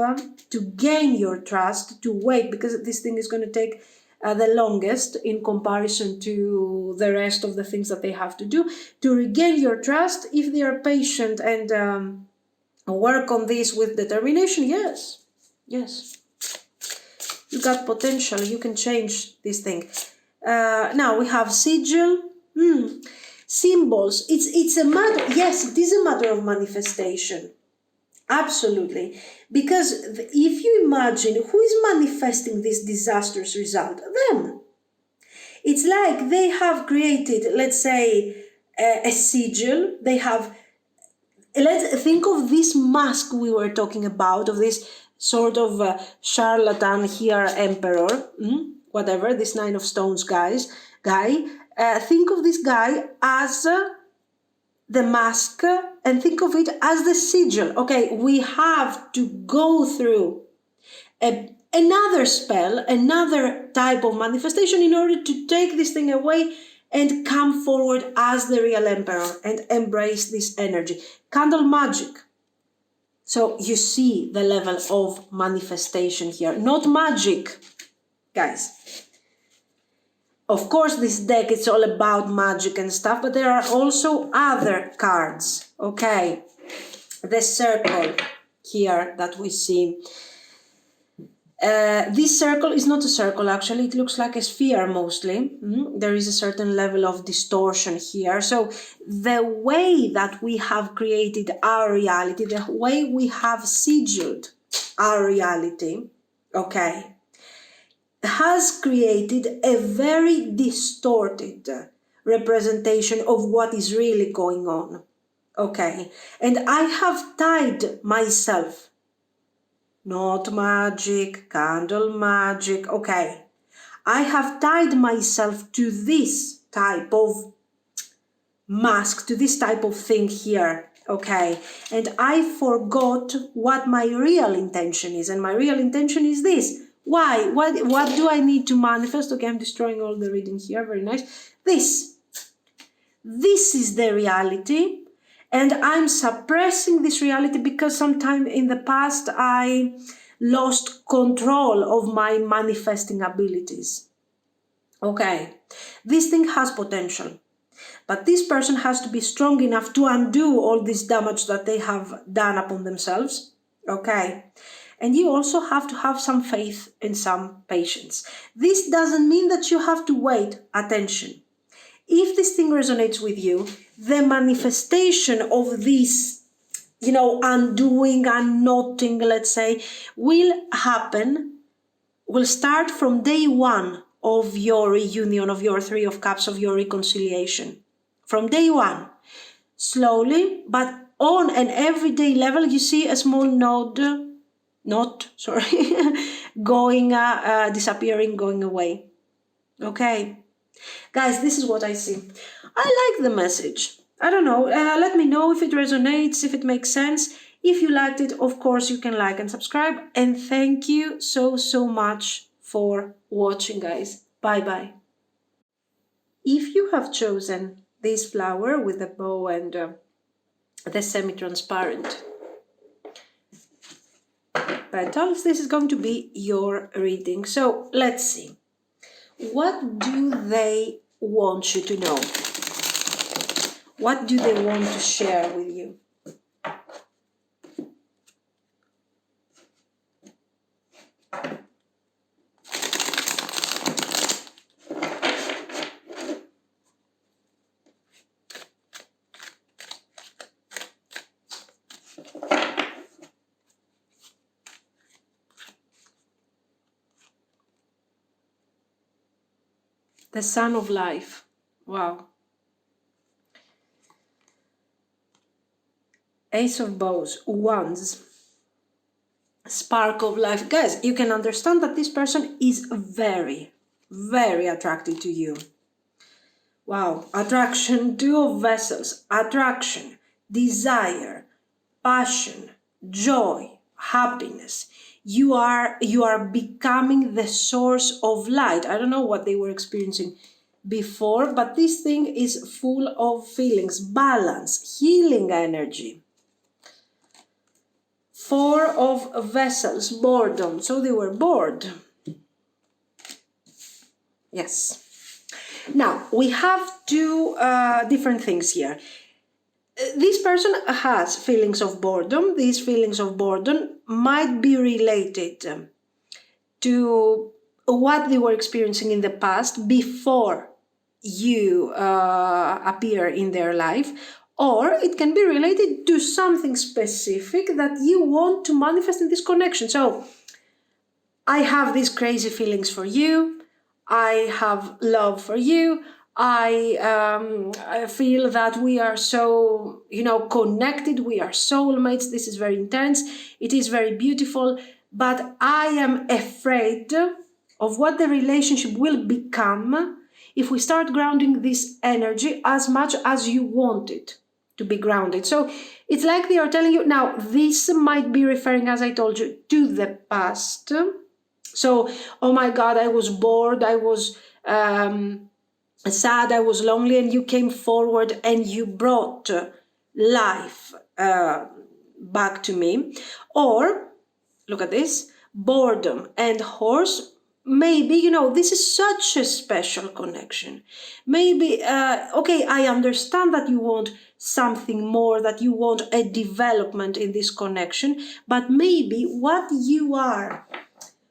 to gain your trust, to wait, because this thing is going to take the longest in comparison to the rest of the things that they have to do, to regain your trust, if they are patient and work on this with determination, yes. You got potential, you can change this thing. Now we have sigil, symbols. It's a matter, yes, it is a matter of manifestation. Absolutely. Because if you imagine who is manifesting this disastrous result, them. It's like they have created, let's say, a sigil. They have, let's think of this mask we were talking about, of this sort of charlatan here, emperor, whatever, this 9 of Stones guy. Think of this guy as the mask and think of it as the sigil. Okay, we have to go through another spell, another type of manifestation in order to take this thing away and come forward as the real emperor and embrace this energy. Candle magic. So you see the level of manifestation here, not magic, guys. Of course, this deck, it's all about magic and stuff, but there are also other cards, okay? The circle here that we see. This circle is not a circle, actually. It looks like a sphere mostly. There is a certain level of distortion here. So the way that we have created our reality, the way we have sigiled our reality, okay, has created a very distorted representation of what is really going on. Okay, and I have tied myself, not magic, candle magic, okay, I have tied myself to this type of mask, to this type of thing here, okay, and I forgot what my real intention is, and my real intention is this. Why? What do I need to manifest? Okay, I'm destroying all the reading here. Very nice. This is the reality, and I'm suppressing this reality because sometime in the past I lost control of my manifesting abilities. Okay, this thing has potential, but this person has to be strong enough to undo all this damage that they have done upon themselves. Okay. And you also have to have some faith and some patience. This doesn't mean that you have to wait. Attention. If this thing resonates with you, the manifestation of this, undoing, unknotting, let's say, will start from day one of your reunion, of your Three of Cups, of your reconciliation. From day one. Slowly, but on an everyday level, you see a small going, disappearing, going away. Okay. Guys, this is what I see. I like the message. I don't know. Let me know if it resonates, if it makes sense. If you liked it, of course, you can like and subscribe. And thank you so, so much for watching, guys. Bye-bye. If you have chosen this flower with the bow and the semi-transparent petals, this is going to be your reading. So let's see. What do they want you to know? What do they want to share with you? The Sun of Life. Wow. Ace of Bows. Wands. Spark of Life. Guys, you can understand that this person is very, very attracted to you. Wow. Attraction. Two of Vessels. Attraction. Desire. Passion. Joy. Happiness. You are becoming the source of light. I don't know what they were experiencing before, but this thing is full of feelings, balance, healing energy. Four of Vessels, boredom. So they were bored. Yes. Now, we have two different things here. This person has feelings of boredom. These feelings of boredom might be related to what they were experiencing in the past before you appear in their life, or it can be related to something specific that you want to manifest in this connection. So, I have these crazy feelings for you. I have love for you. I feel that we are so, connected. We are soulmates. This is very intense. It is very beautiful. But I am afraid of what the relationship will become if we start grounding this energy as much as you want it to be grounded. So it's like they are telling you, now this might be referring, as I told you, to the past. So, oh my God, I was bored. I was sad, I was lonely, and you came forward and you brought life back to me. Or, look at this, boredom and horse. Maybe, this is such a special connection. Maybe, okay, I understand that you want something more, that you want a development in this connection, but maybe what you are,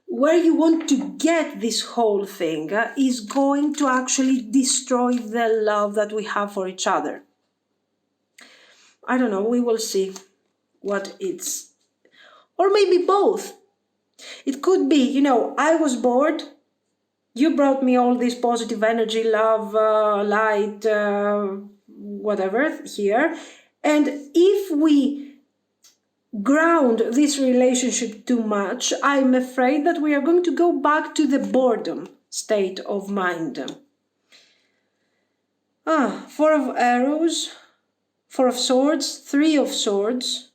where you want to get this whole thing is going to actually destroy the love that we have for each other. I don't know, we will see what it's. Or maybe both. It could be, I was bored, you brought me all this positive energy, love, light, whatever here. And if we ground this relationship too much, I'm afraid that we are going to go back to the boredom state of mind. Four of Arrows, Four of Swords, Three of Swords.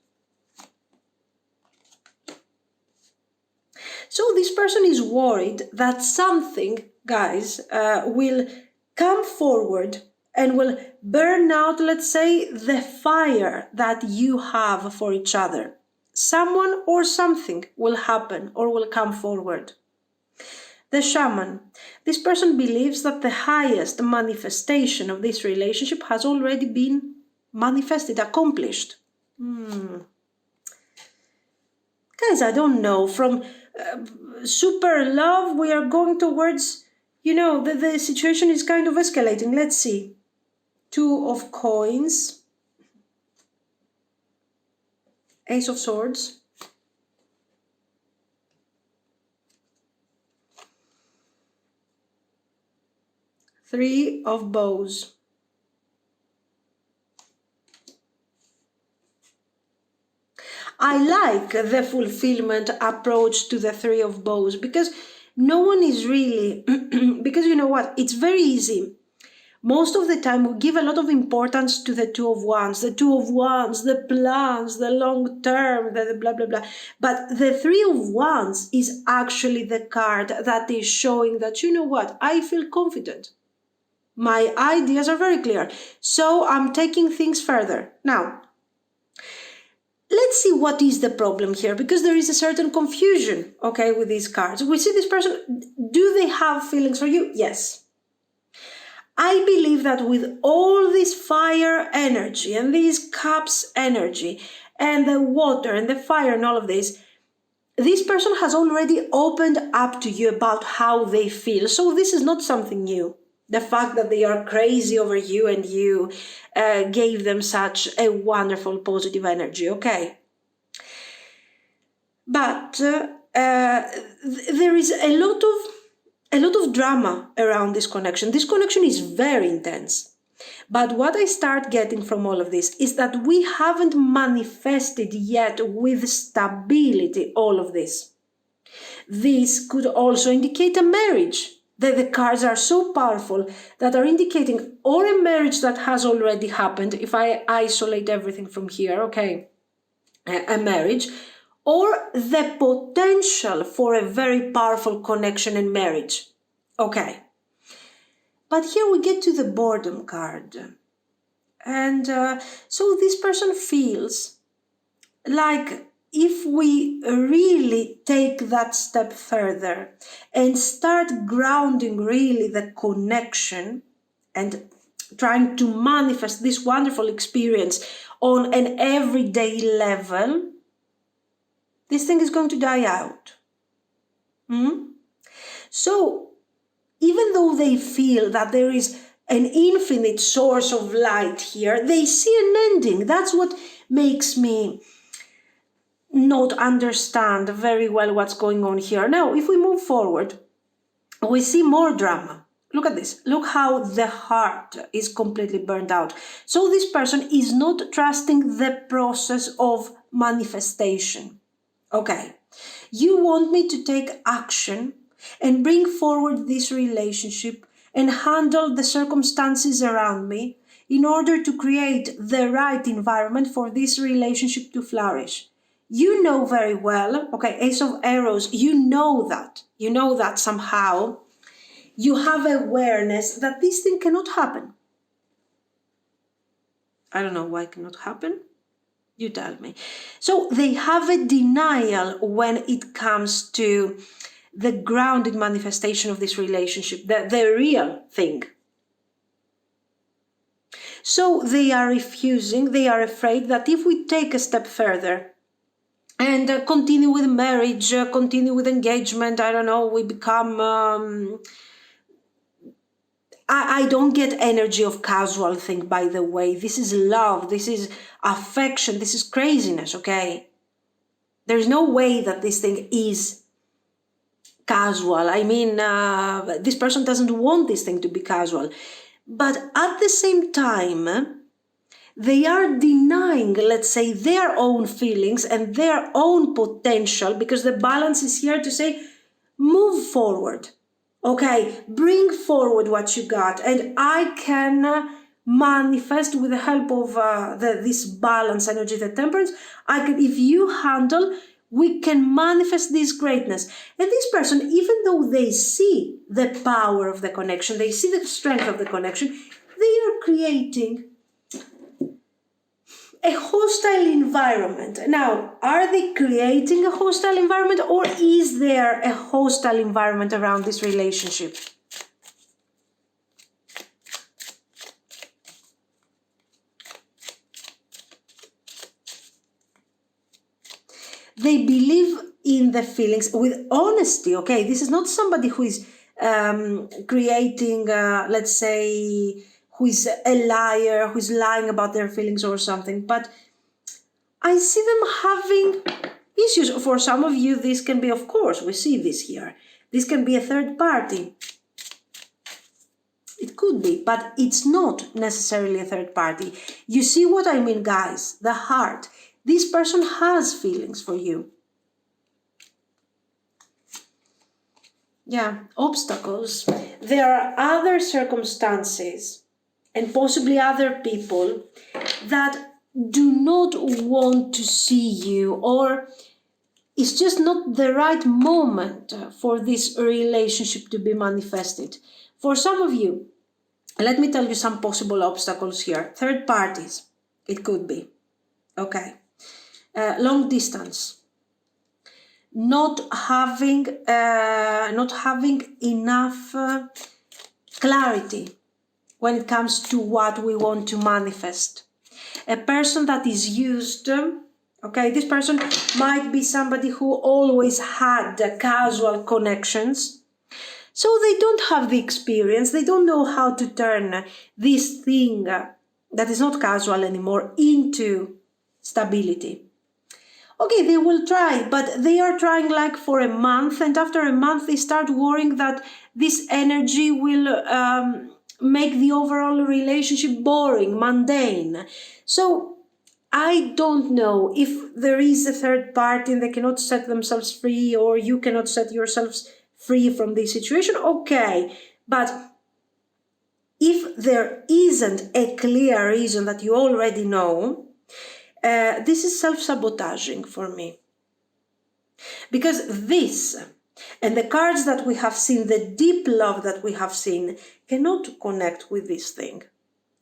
So this person is worried that something, guys, will come forward and will burn out, let's say, the fire that you have for each other. Someone or something will happen or will come forward. The Shaman. This person believes that the highest manifestation of this relationship has already been manifested, accomplished. Guys, I don't know, from super love, we are going towards, the situation is kind of escalating. Let's see. 2 of coins, Ace of Swords, Three of Bows. I like the fulfillment approach to the Three of Bows because no one is really, because you know what, it's very easy. Most of the time we give a lot of importance to the Two of Wands, the plans, the long term, the blah, blah, blah. But the Three of Wands is actually the card that is showing that, you know what, I feel confident. My ideas are very clear. So I'm taking things further. Now, let's see what is the problem here, because there is a certain confusion, okay, with these cards. We see this person, do they have feelings for you? Yes. I believe that with all this fire energy and these cups energy and the water and the fire and all of this person has already opened up to you about how they feel. So this is not something new. The fact that they are crazy over you and you gave them such a wonderful positive energy, okay? But there is a lot of drama around this connection. This connection is very intense. But what I start getting from all of this is that we haven't manifested yet with stability all of this. This could also indicate a marriage. That the cards are so powerful that are indicating or a marriage that has already happened, if I isolate everything from here, okay, a marriage, or the potential for a very powerful connection and marriage. Okay. But here we get to the boredom card. And so this person feels like if we really take that step further and start grounding really the connection and trying to manifest this wonderful experience on an everyday level, this thing is going to die out. So even though they feel that there is an infinite source of light here, they see an ending. That's what makes me not understand very well what's going on here. Now, if we move forward, we see more drama. Look at this. Look how the heart is completely burned out. So this person is not trusting the process of manifestation. Okay. You want me to take action and bring forward this relationship and handle the circumstances around me in order to create the right environment for this relationship to flourish. You know very well, okay, Ace of Arrows, you know that somehow. You have awareness that this thing cannot happen. I don't know why it cannot happen. You tell me. So they have a denial when it comes to the grounded manifestation of this relationship, the real thing. So they are refusing, they are afraid that if we take a step further and continue with marriage, continue with engagement, I don't know, we become... I don't get energy of casual thing, by the way. This is love, this is affection, this is craziness, okay? There's no way that this thing is casual. I mean, this person doesn't want this thing to be casual. But at the same time, they are denying, let's say, their own feelings and their own potential, because the balance is here to say, move forward. Okay, bring forward what you got, and I can manifest with the help of this balance energy, the temperance. I can, if you handle, we can manifest this greatness. And this person, even though they see the power of the connection, they see the strength of the connection, they are creating a hostile environment. Now, are they creating a hostile environment, or is there a hostile environment around this relationship? They believe in the feelings with honesty, okay? This is not somebody who is creating, let's say, who is a liar, who's lying about their feelings or something, but I see them having issues. For some of you, this can be, of course, we see this here. This can be a third party. It could be, but it's not necessarily a third party. You see what I mean, guys? The heart. This person has feelings for you. Yeah, obstacles. There are other circumstances and possibly other people that do not want to see you, or it's just not the right moment for this relationship to be manifested. For some of you, let me tell you some possible obstacles here. Third parties, it could be. Okay. Long distance. Not having enough clarity when it comes to what we want to manifest. A person that is used, okay, this person might be somebody who always had casual connections. So they don't have the experience, they don't know how to turn this thing that is not casual anymore into stability. Okay, they will try, but they are trying like for a month, and after a month they start worrying that this energy will make the overall relationship boring, mundane. So I don't know if there is a third party and they cannot set themselves free, or you cannot set yourselves free from this situation, okay. But if there isn't a clear reason that you already know, this is self-sabotaging for me. Because this, and the cards that we have seen, the deep love that we have seen, cannot connect with this thing,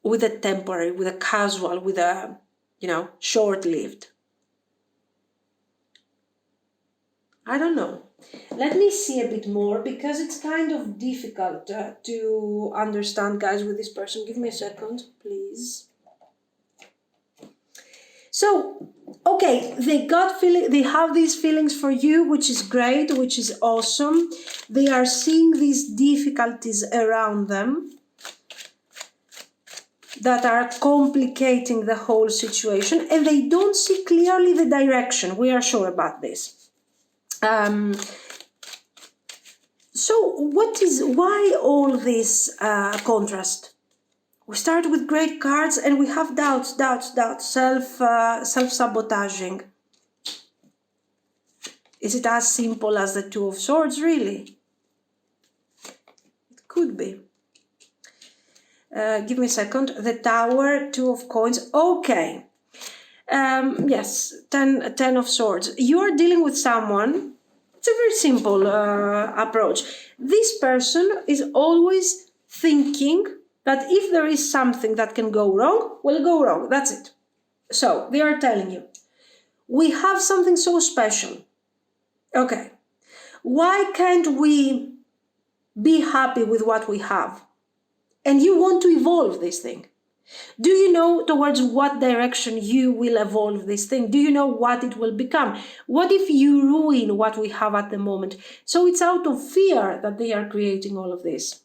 with a temporary, with a casual, with a, short-lived. I don't know. Let me see a bit more, because it's kind of difficult to understand, guys, with this person. Give me a second, please. So, okay, they have these feelings for you, which is great, which is awesome. They are seeing these difficulties around them that are complicating the whole situation, and they don't see clearly the direction. We are sure about this. So why all this contrast? We start with great cards and we have doubts, self-sabotaging. Is it as simple as the Two of Swords, really? It could be. Give me a second. The Tower, Two of Coins. Okay. Yes, 10 of Swords. You are dealing with someone. It's a very simple approach. This person is always thinking that if there is something that can go wrong, will go wrong. That's it. So they are telling you, we have something so special. Okay. Why can't we be happy with what we have? And you want to evolve this thing. Do you know towards what direction you will evolve this thing? Do you know what it will become? What if you ruin what we have at the moment? So it's out of fear that they are creating all of this.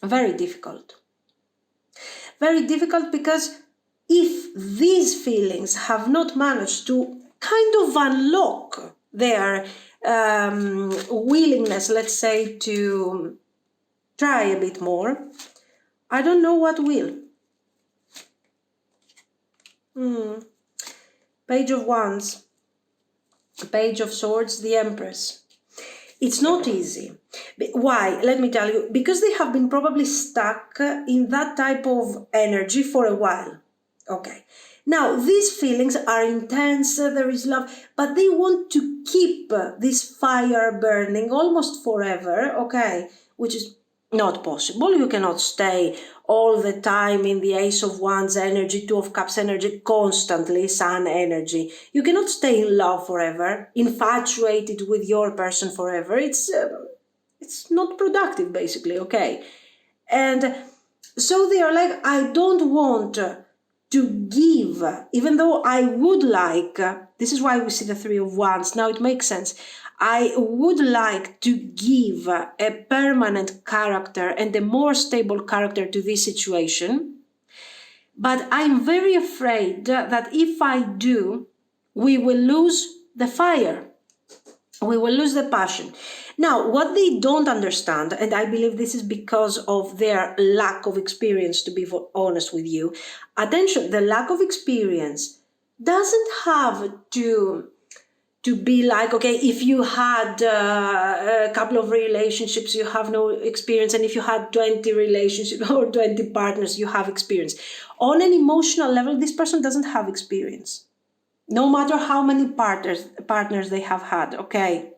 Very difficult. Very difficult, because if these feelings have not managed to kind of unlock their willingness, let's say, to try a bit more, I don't know what will. Page of Wands, Page of Swords, the Empress. It's not easy. Why? Let me tell you. Because they have been probably stuck in that type of energy for a while. Okay. Now, these feelings are intense, there is love, but they want to keep this fire burning almost forever, okay? Which is not possible. You cannot stay all the time in the Ace of Wands energy, Two of Cups energy, constantly, Sun energy. You cannot stay in love forever, infatuated with your person forever. It's not productive, basically, okay? And so they are like, I don't want to give, even though I would like, this is why we see the Three of Wands. Now it makes sense. I would like to give a permanent character and a more stable character to this situation. But I'm very afraid that if I do, we will lose the fire. We will lose the passion. Now, what they don't understand, and I believe this is because of their lack of experience, to be honest with you, attention, the lack of experience doesn't have to be like, okay, if you had a couple of relationships, you have no experience, and if you had 20 relationships or 20 partners, you have experience. On an emotional level, this person doesn't have experience, no matter how many partners they have had, okay?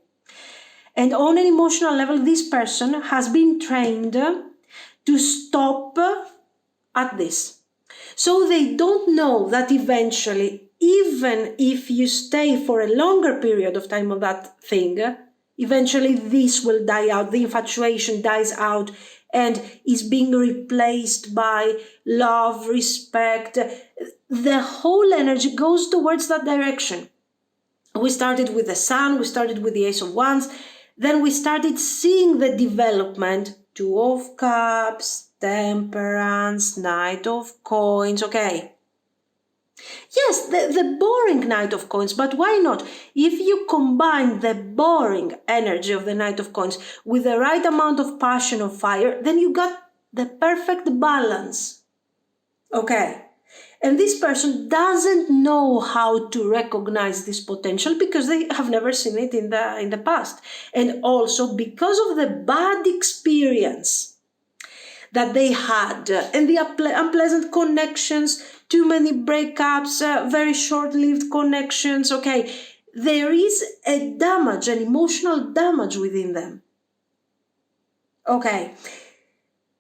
And on an emotional level, this person has been trained to stop at this. So they don't know that eventually, even if you stay for a longer period of time on that thing, eventually this will die out, the infatuation dies out and is being replaced by love, respect. The whole energy goes towards that direction. We started with the Sun, we started with the Ace of Wands, then we started seeing the development, Two of Cups, Temperance, Knight of Coins, okay. Yes, the boring Knight of Coins, but why not? If you combine the boring energy of the Knight of Coins with the right amount of passion of fire, then you got the perfect balance. Okay. And this person doesn't know how to recognize this potential because they have never seen it in the past. And also because of the bad experience that they had and the unpleasant connections, too many breakups, very short-lived connections, okay, there is a damage, an emotional damage within them. Okay.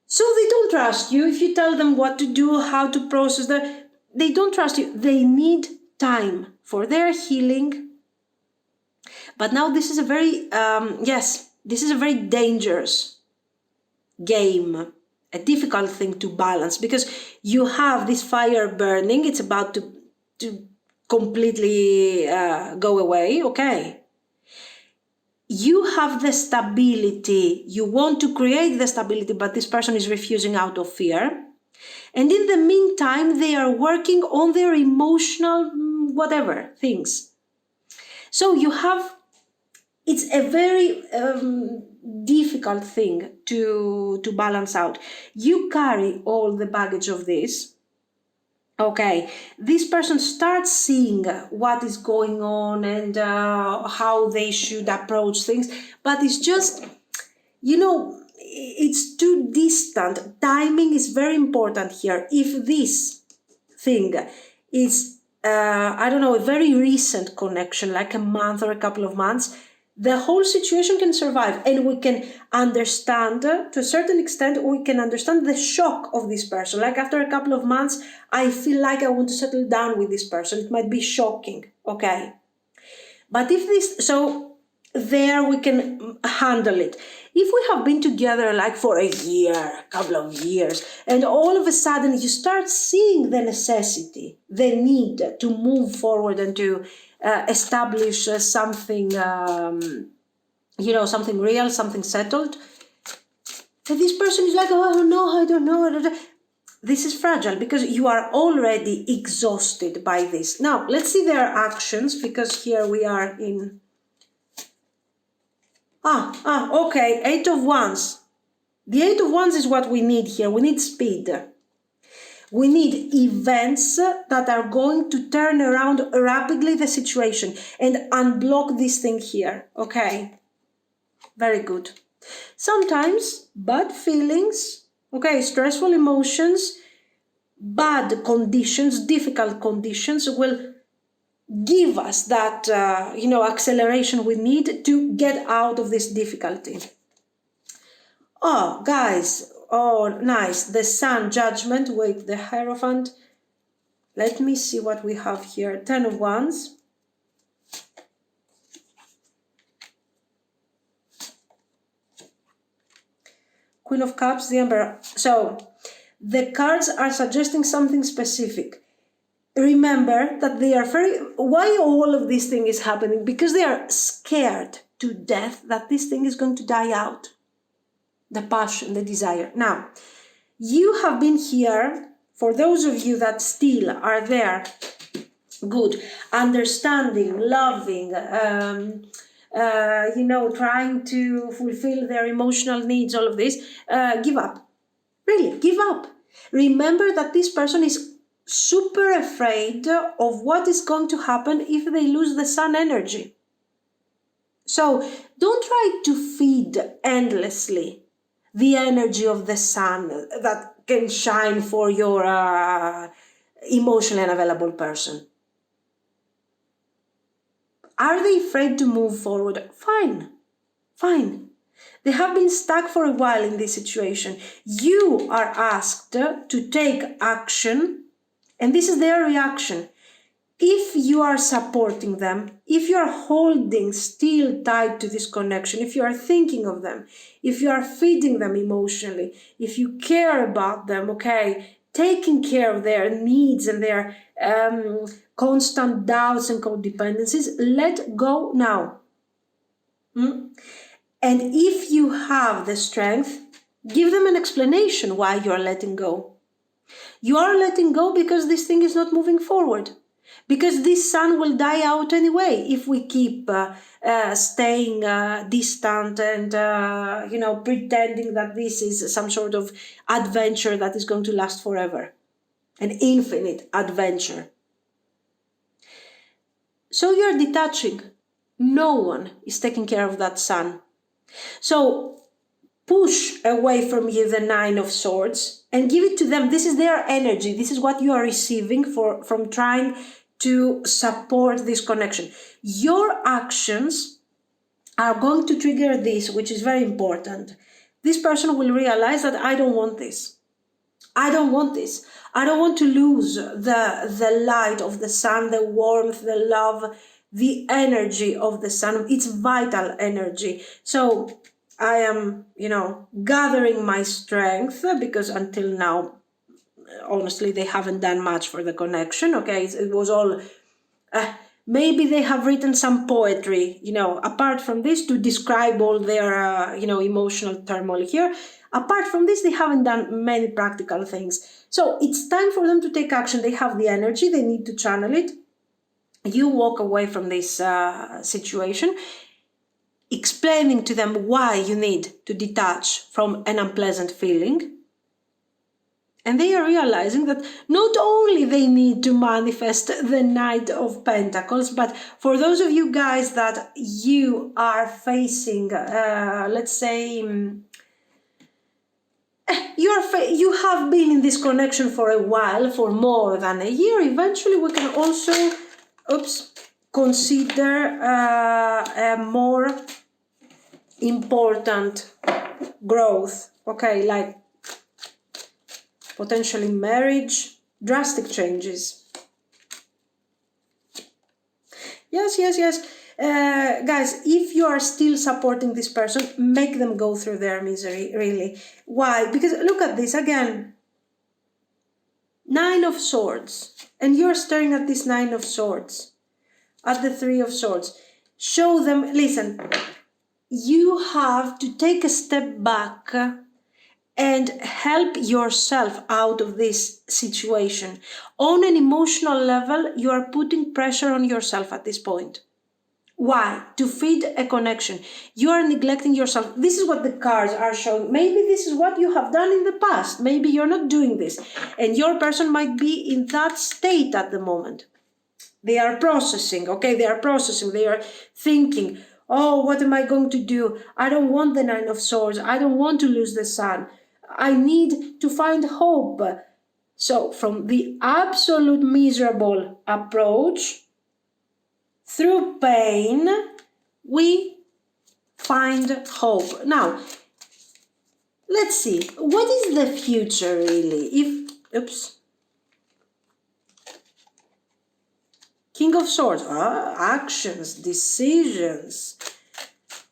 So they don't trust you if you tell them what to do, how to process that. They don't trust you. They need time for their healing. But now this is a very, this is a very dangerous game, a difficult thing to balance because you have this fire burning. It's about to completely go away, okay? You have the stability, you want to create the stability, but this person is refusing out of fear. And in the meantime, they are working on their emotional, whatever, things. So you have, it's a very difficult thing to balance out. You carry all the baggage of this. Okay, this person starts seeing what is going on and how they should approach things, but it's just, it's too distant. Timing is very important here. If this thing is, a very recent connection, like a month or a couple of months, the whole situation can survive and we can understand, to a certain extent, we can understand the shock of this person. Like after a couple of months, I feel like I want to settle down with this person. It might be shocking, okay? But there we can handle it. If we have been together like for a year, a couple of years, and all of a sudden you start seeing the necessity, the need to move forward and to establish something, something real, something settled, and this person is like, oh no, I don't know. This is fragile because you are already exhausted by this. Now, let's see their actions because here we are in... okay, Eight of Wands. The Eight of Wands is what we need here. We need speed. We need events that are going to turn around rapidly the situation and unblock this thing here. Okay, very good. Sometimes bad feelings, okay, stressful emotions, bad conditions, difficult conditions will give us that, acceleration we need to get out of this difficulty. Oh, guys, oh, nice. The Sun, Judgment, wait, the Hierophant. Let me see what we have here. Ten of Wands. Queen of Cups, the Emperor. So, the cards are suggesting something specific. remember that they are why all of this thing is happening? Because they are scared to death that this thing is going to die out. The passion, the desire. Now, you have been here, for those of you that still are there, good, understanding, loving, trying to fulfill their emotional needs, all of this, give up. Really, give up. Remember that this person is super afraid of what is going to happen if they lose the sun energy. So don't try to feed endlessly the energy of the sun that can shine for your emotionally unavailable person. Are they afraid to move forward? Fine, fine. They have been stuck for a while in this situation. You are asked to take action, and this is their reaction. If you are supporting them, if you are holding still tight to this connection, if you are thinking of them, if you are feeding them emotionally, if you care about them, okay, taking care of their needs and their constant doubts and codependencies, let go now. And if you have the strength, give them an explanation why you are letting go. You are letting go because this thing is not moving forward. Because this sun will die out anyway if we keep staying distant and pretending that this is some sort of adventure that is going to last forever, an infinite adventure. So you're detaching. No one is taking care of that sun. So push away from you the Nine of Swords and give it to them. This is their energy. This is what you are receiving from trying to support this connection. Your actions are going to trigger this, which is very important. This person will realize that I don't want this. I don't want this. I don't want to lose the light of the sun, the warmth, the love, the energy of the sun. It's vital energy. So I am, gathering my strength because until now, honestly, they haven't done much for the connection. Okay, it was all maybe they have written some poetry, apart from this, to describe all their emotional turmoil here. Apart from this, they haven't done many practical things. So it's time for them to take action. They have the energy, they need to channel it. You walk away from this situation, explaining to them why you need to detach from an unpleasant feeling. And they are realizing that not only they need to manifest the Knight of Pentacles, but for those of you guys that you are facing, let's say, you have been in this connection for a while, for more than a year, eventually we can also, consider a more important growth, okay, like potentially marriage, drastic changes. Yes. Guys, if you are still supporting this person, make them go through their misery, really. Why? Because look at this again. Nine of Swords. And you're staring at this Nine of Swords. At the Three of Swords. Show them, listen, you have to take a step back and help yourself out of this situation. On an emotional level, you are putting pressure on yourself at this point. Why? To feed a connection. You are neglecting yourself. This is what the cards are showing. Maybe this is what you have done in the past. Maybe you're not doing this. And your person might be in that state at the moment. They are processing, okay? They are processing. They are thinking, oh, what am I going to do? I don't want the Nine of Swords. I don't want to lose the sun. I need to find hope. So from the absolute miserable approach, through pain, we find hope. Now, let's see. What is the future really? King of Swords. Actions, decisions,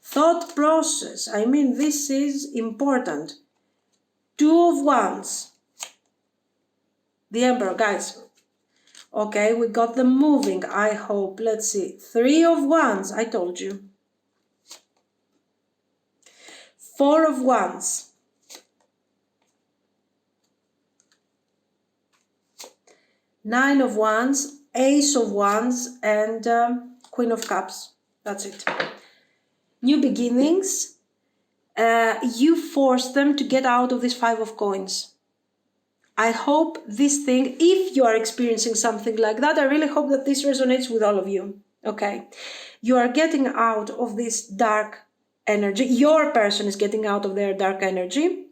thought process. I mean, this is important. Two of Wands. The Emperor, guys. Okay, we got them moving, I hope. Let's see. 3 of Wands, I told you. 4 of Wands. 9 of Wands, Ace of Wands, and Queen of Cups. That's it. New beginnings. You force them to get out of this 5 of Coins. I hope this thing, if you are experiencing something like that, I really hope that this resonates with all of you. Okay. You are getting out of this dark energy. Your person is getting out of their dark energy.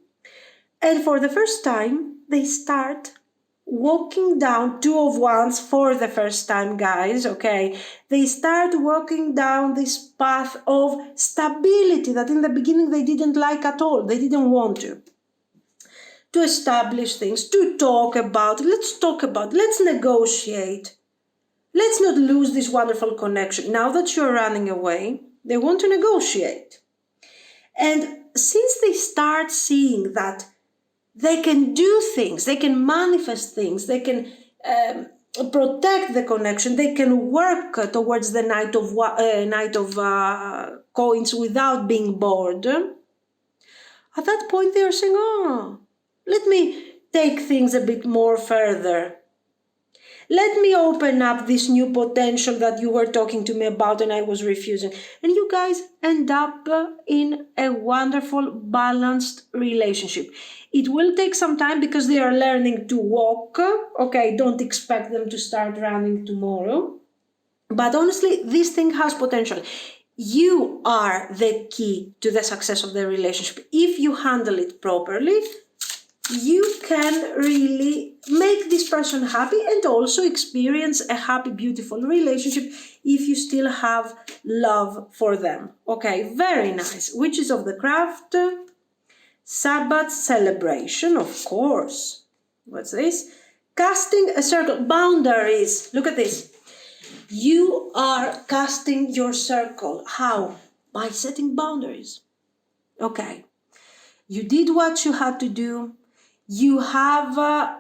And for the first time, they start walking down 2 of Wands for the first time, guys, okay? They start walking down this path of stability that in the beginning they didn't like at all. They didn't want to establish things, to talk about, let's negotiate. Let's not lose this wonderful connection. Now that you're running away, they want to negotiate. And since they start seeing that they can do things, they can manifest things, they can protect the connection, they can work towards the Knight of Coins without being bored. At that point, they are saying, oh, let me take things a bit more further. Let me open up this new potential that you were talking to me about and I was refusing. And you guys end up in a wonderful, balanced relationship. It will take some time because they are learning to walk. Okay, don't expect them to start running tomorrow. But honestly, this thing has potential. You are the key to the success of the relationship. If you handle it properly, you can really make this person happy and also experience a happy, beautiful relationship if you still have love for them. Okay, very nice. Witches of the Craft, Sabbath celebration, of course. What's this? Casting a circle. Boundaries. Look at this. You are casting your circle. How? By setting boundaries. Okay. You did what you had to do. You had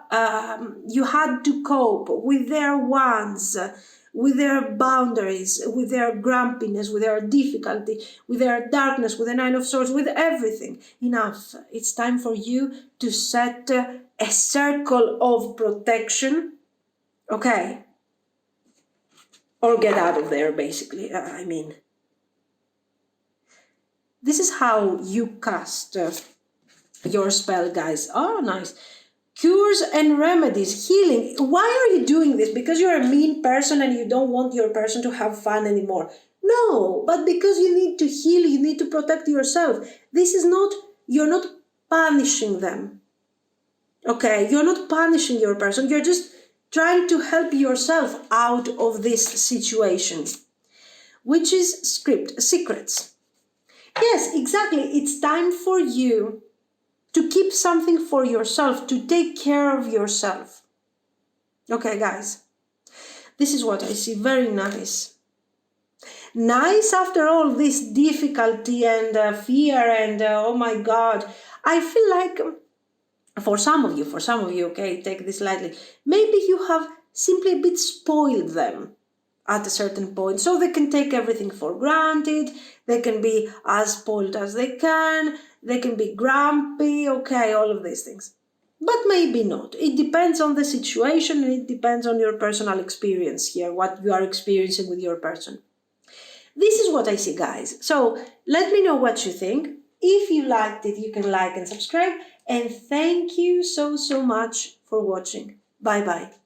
to cope with their wants, with their boundaries, with their grumpiness, with their difficulty, with their darkness, with the Nine of Swords, with everything. Enough. It's time for you to set a circle of protection. Okay. Or get out of there, basically. This is how you cast your spell, guys. Oh, nice. Cures and remedies, healing. Why are you doing this? Because you're a mean person and you don't want your person to have fun anymore. No, but because you need to heal, you need to protect yourself. This is not, you're not punishing them. Okay, you're not punishing your person. You're just trying to help yourself out of this situation. Which is secrets. Yes, exactly. It's time for you to keep something for yourself, to take care of yourself. Okay, guys. This is what I see. Very nice. Nice after all this difficulty and fear and oh my God. I feel like for some of you, okay, take this lightly. Maybe you have simply a bit spoiled them at a certain point. So they can take everything for granted. They can be as spoiled as they can. They can be grumpy, okay, all of these things. But maybe not. It depends on the situation and it depends on your personal experience here, what you are experiencing with your person. This is what I see, guys. So let me know what you think. If you liked it, you can like and subscribe. And thank you so much for watching. Bye-bye.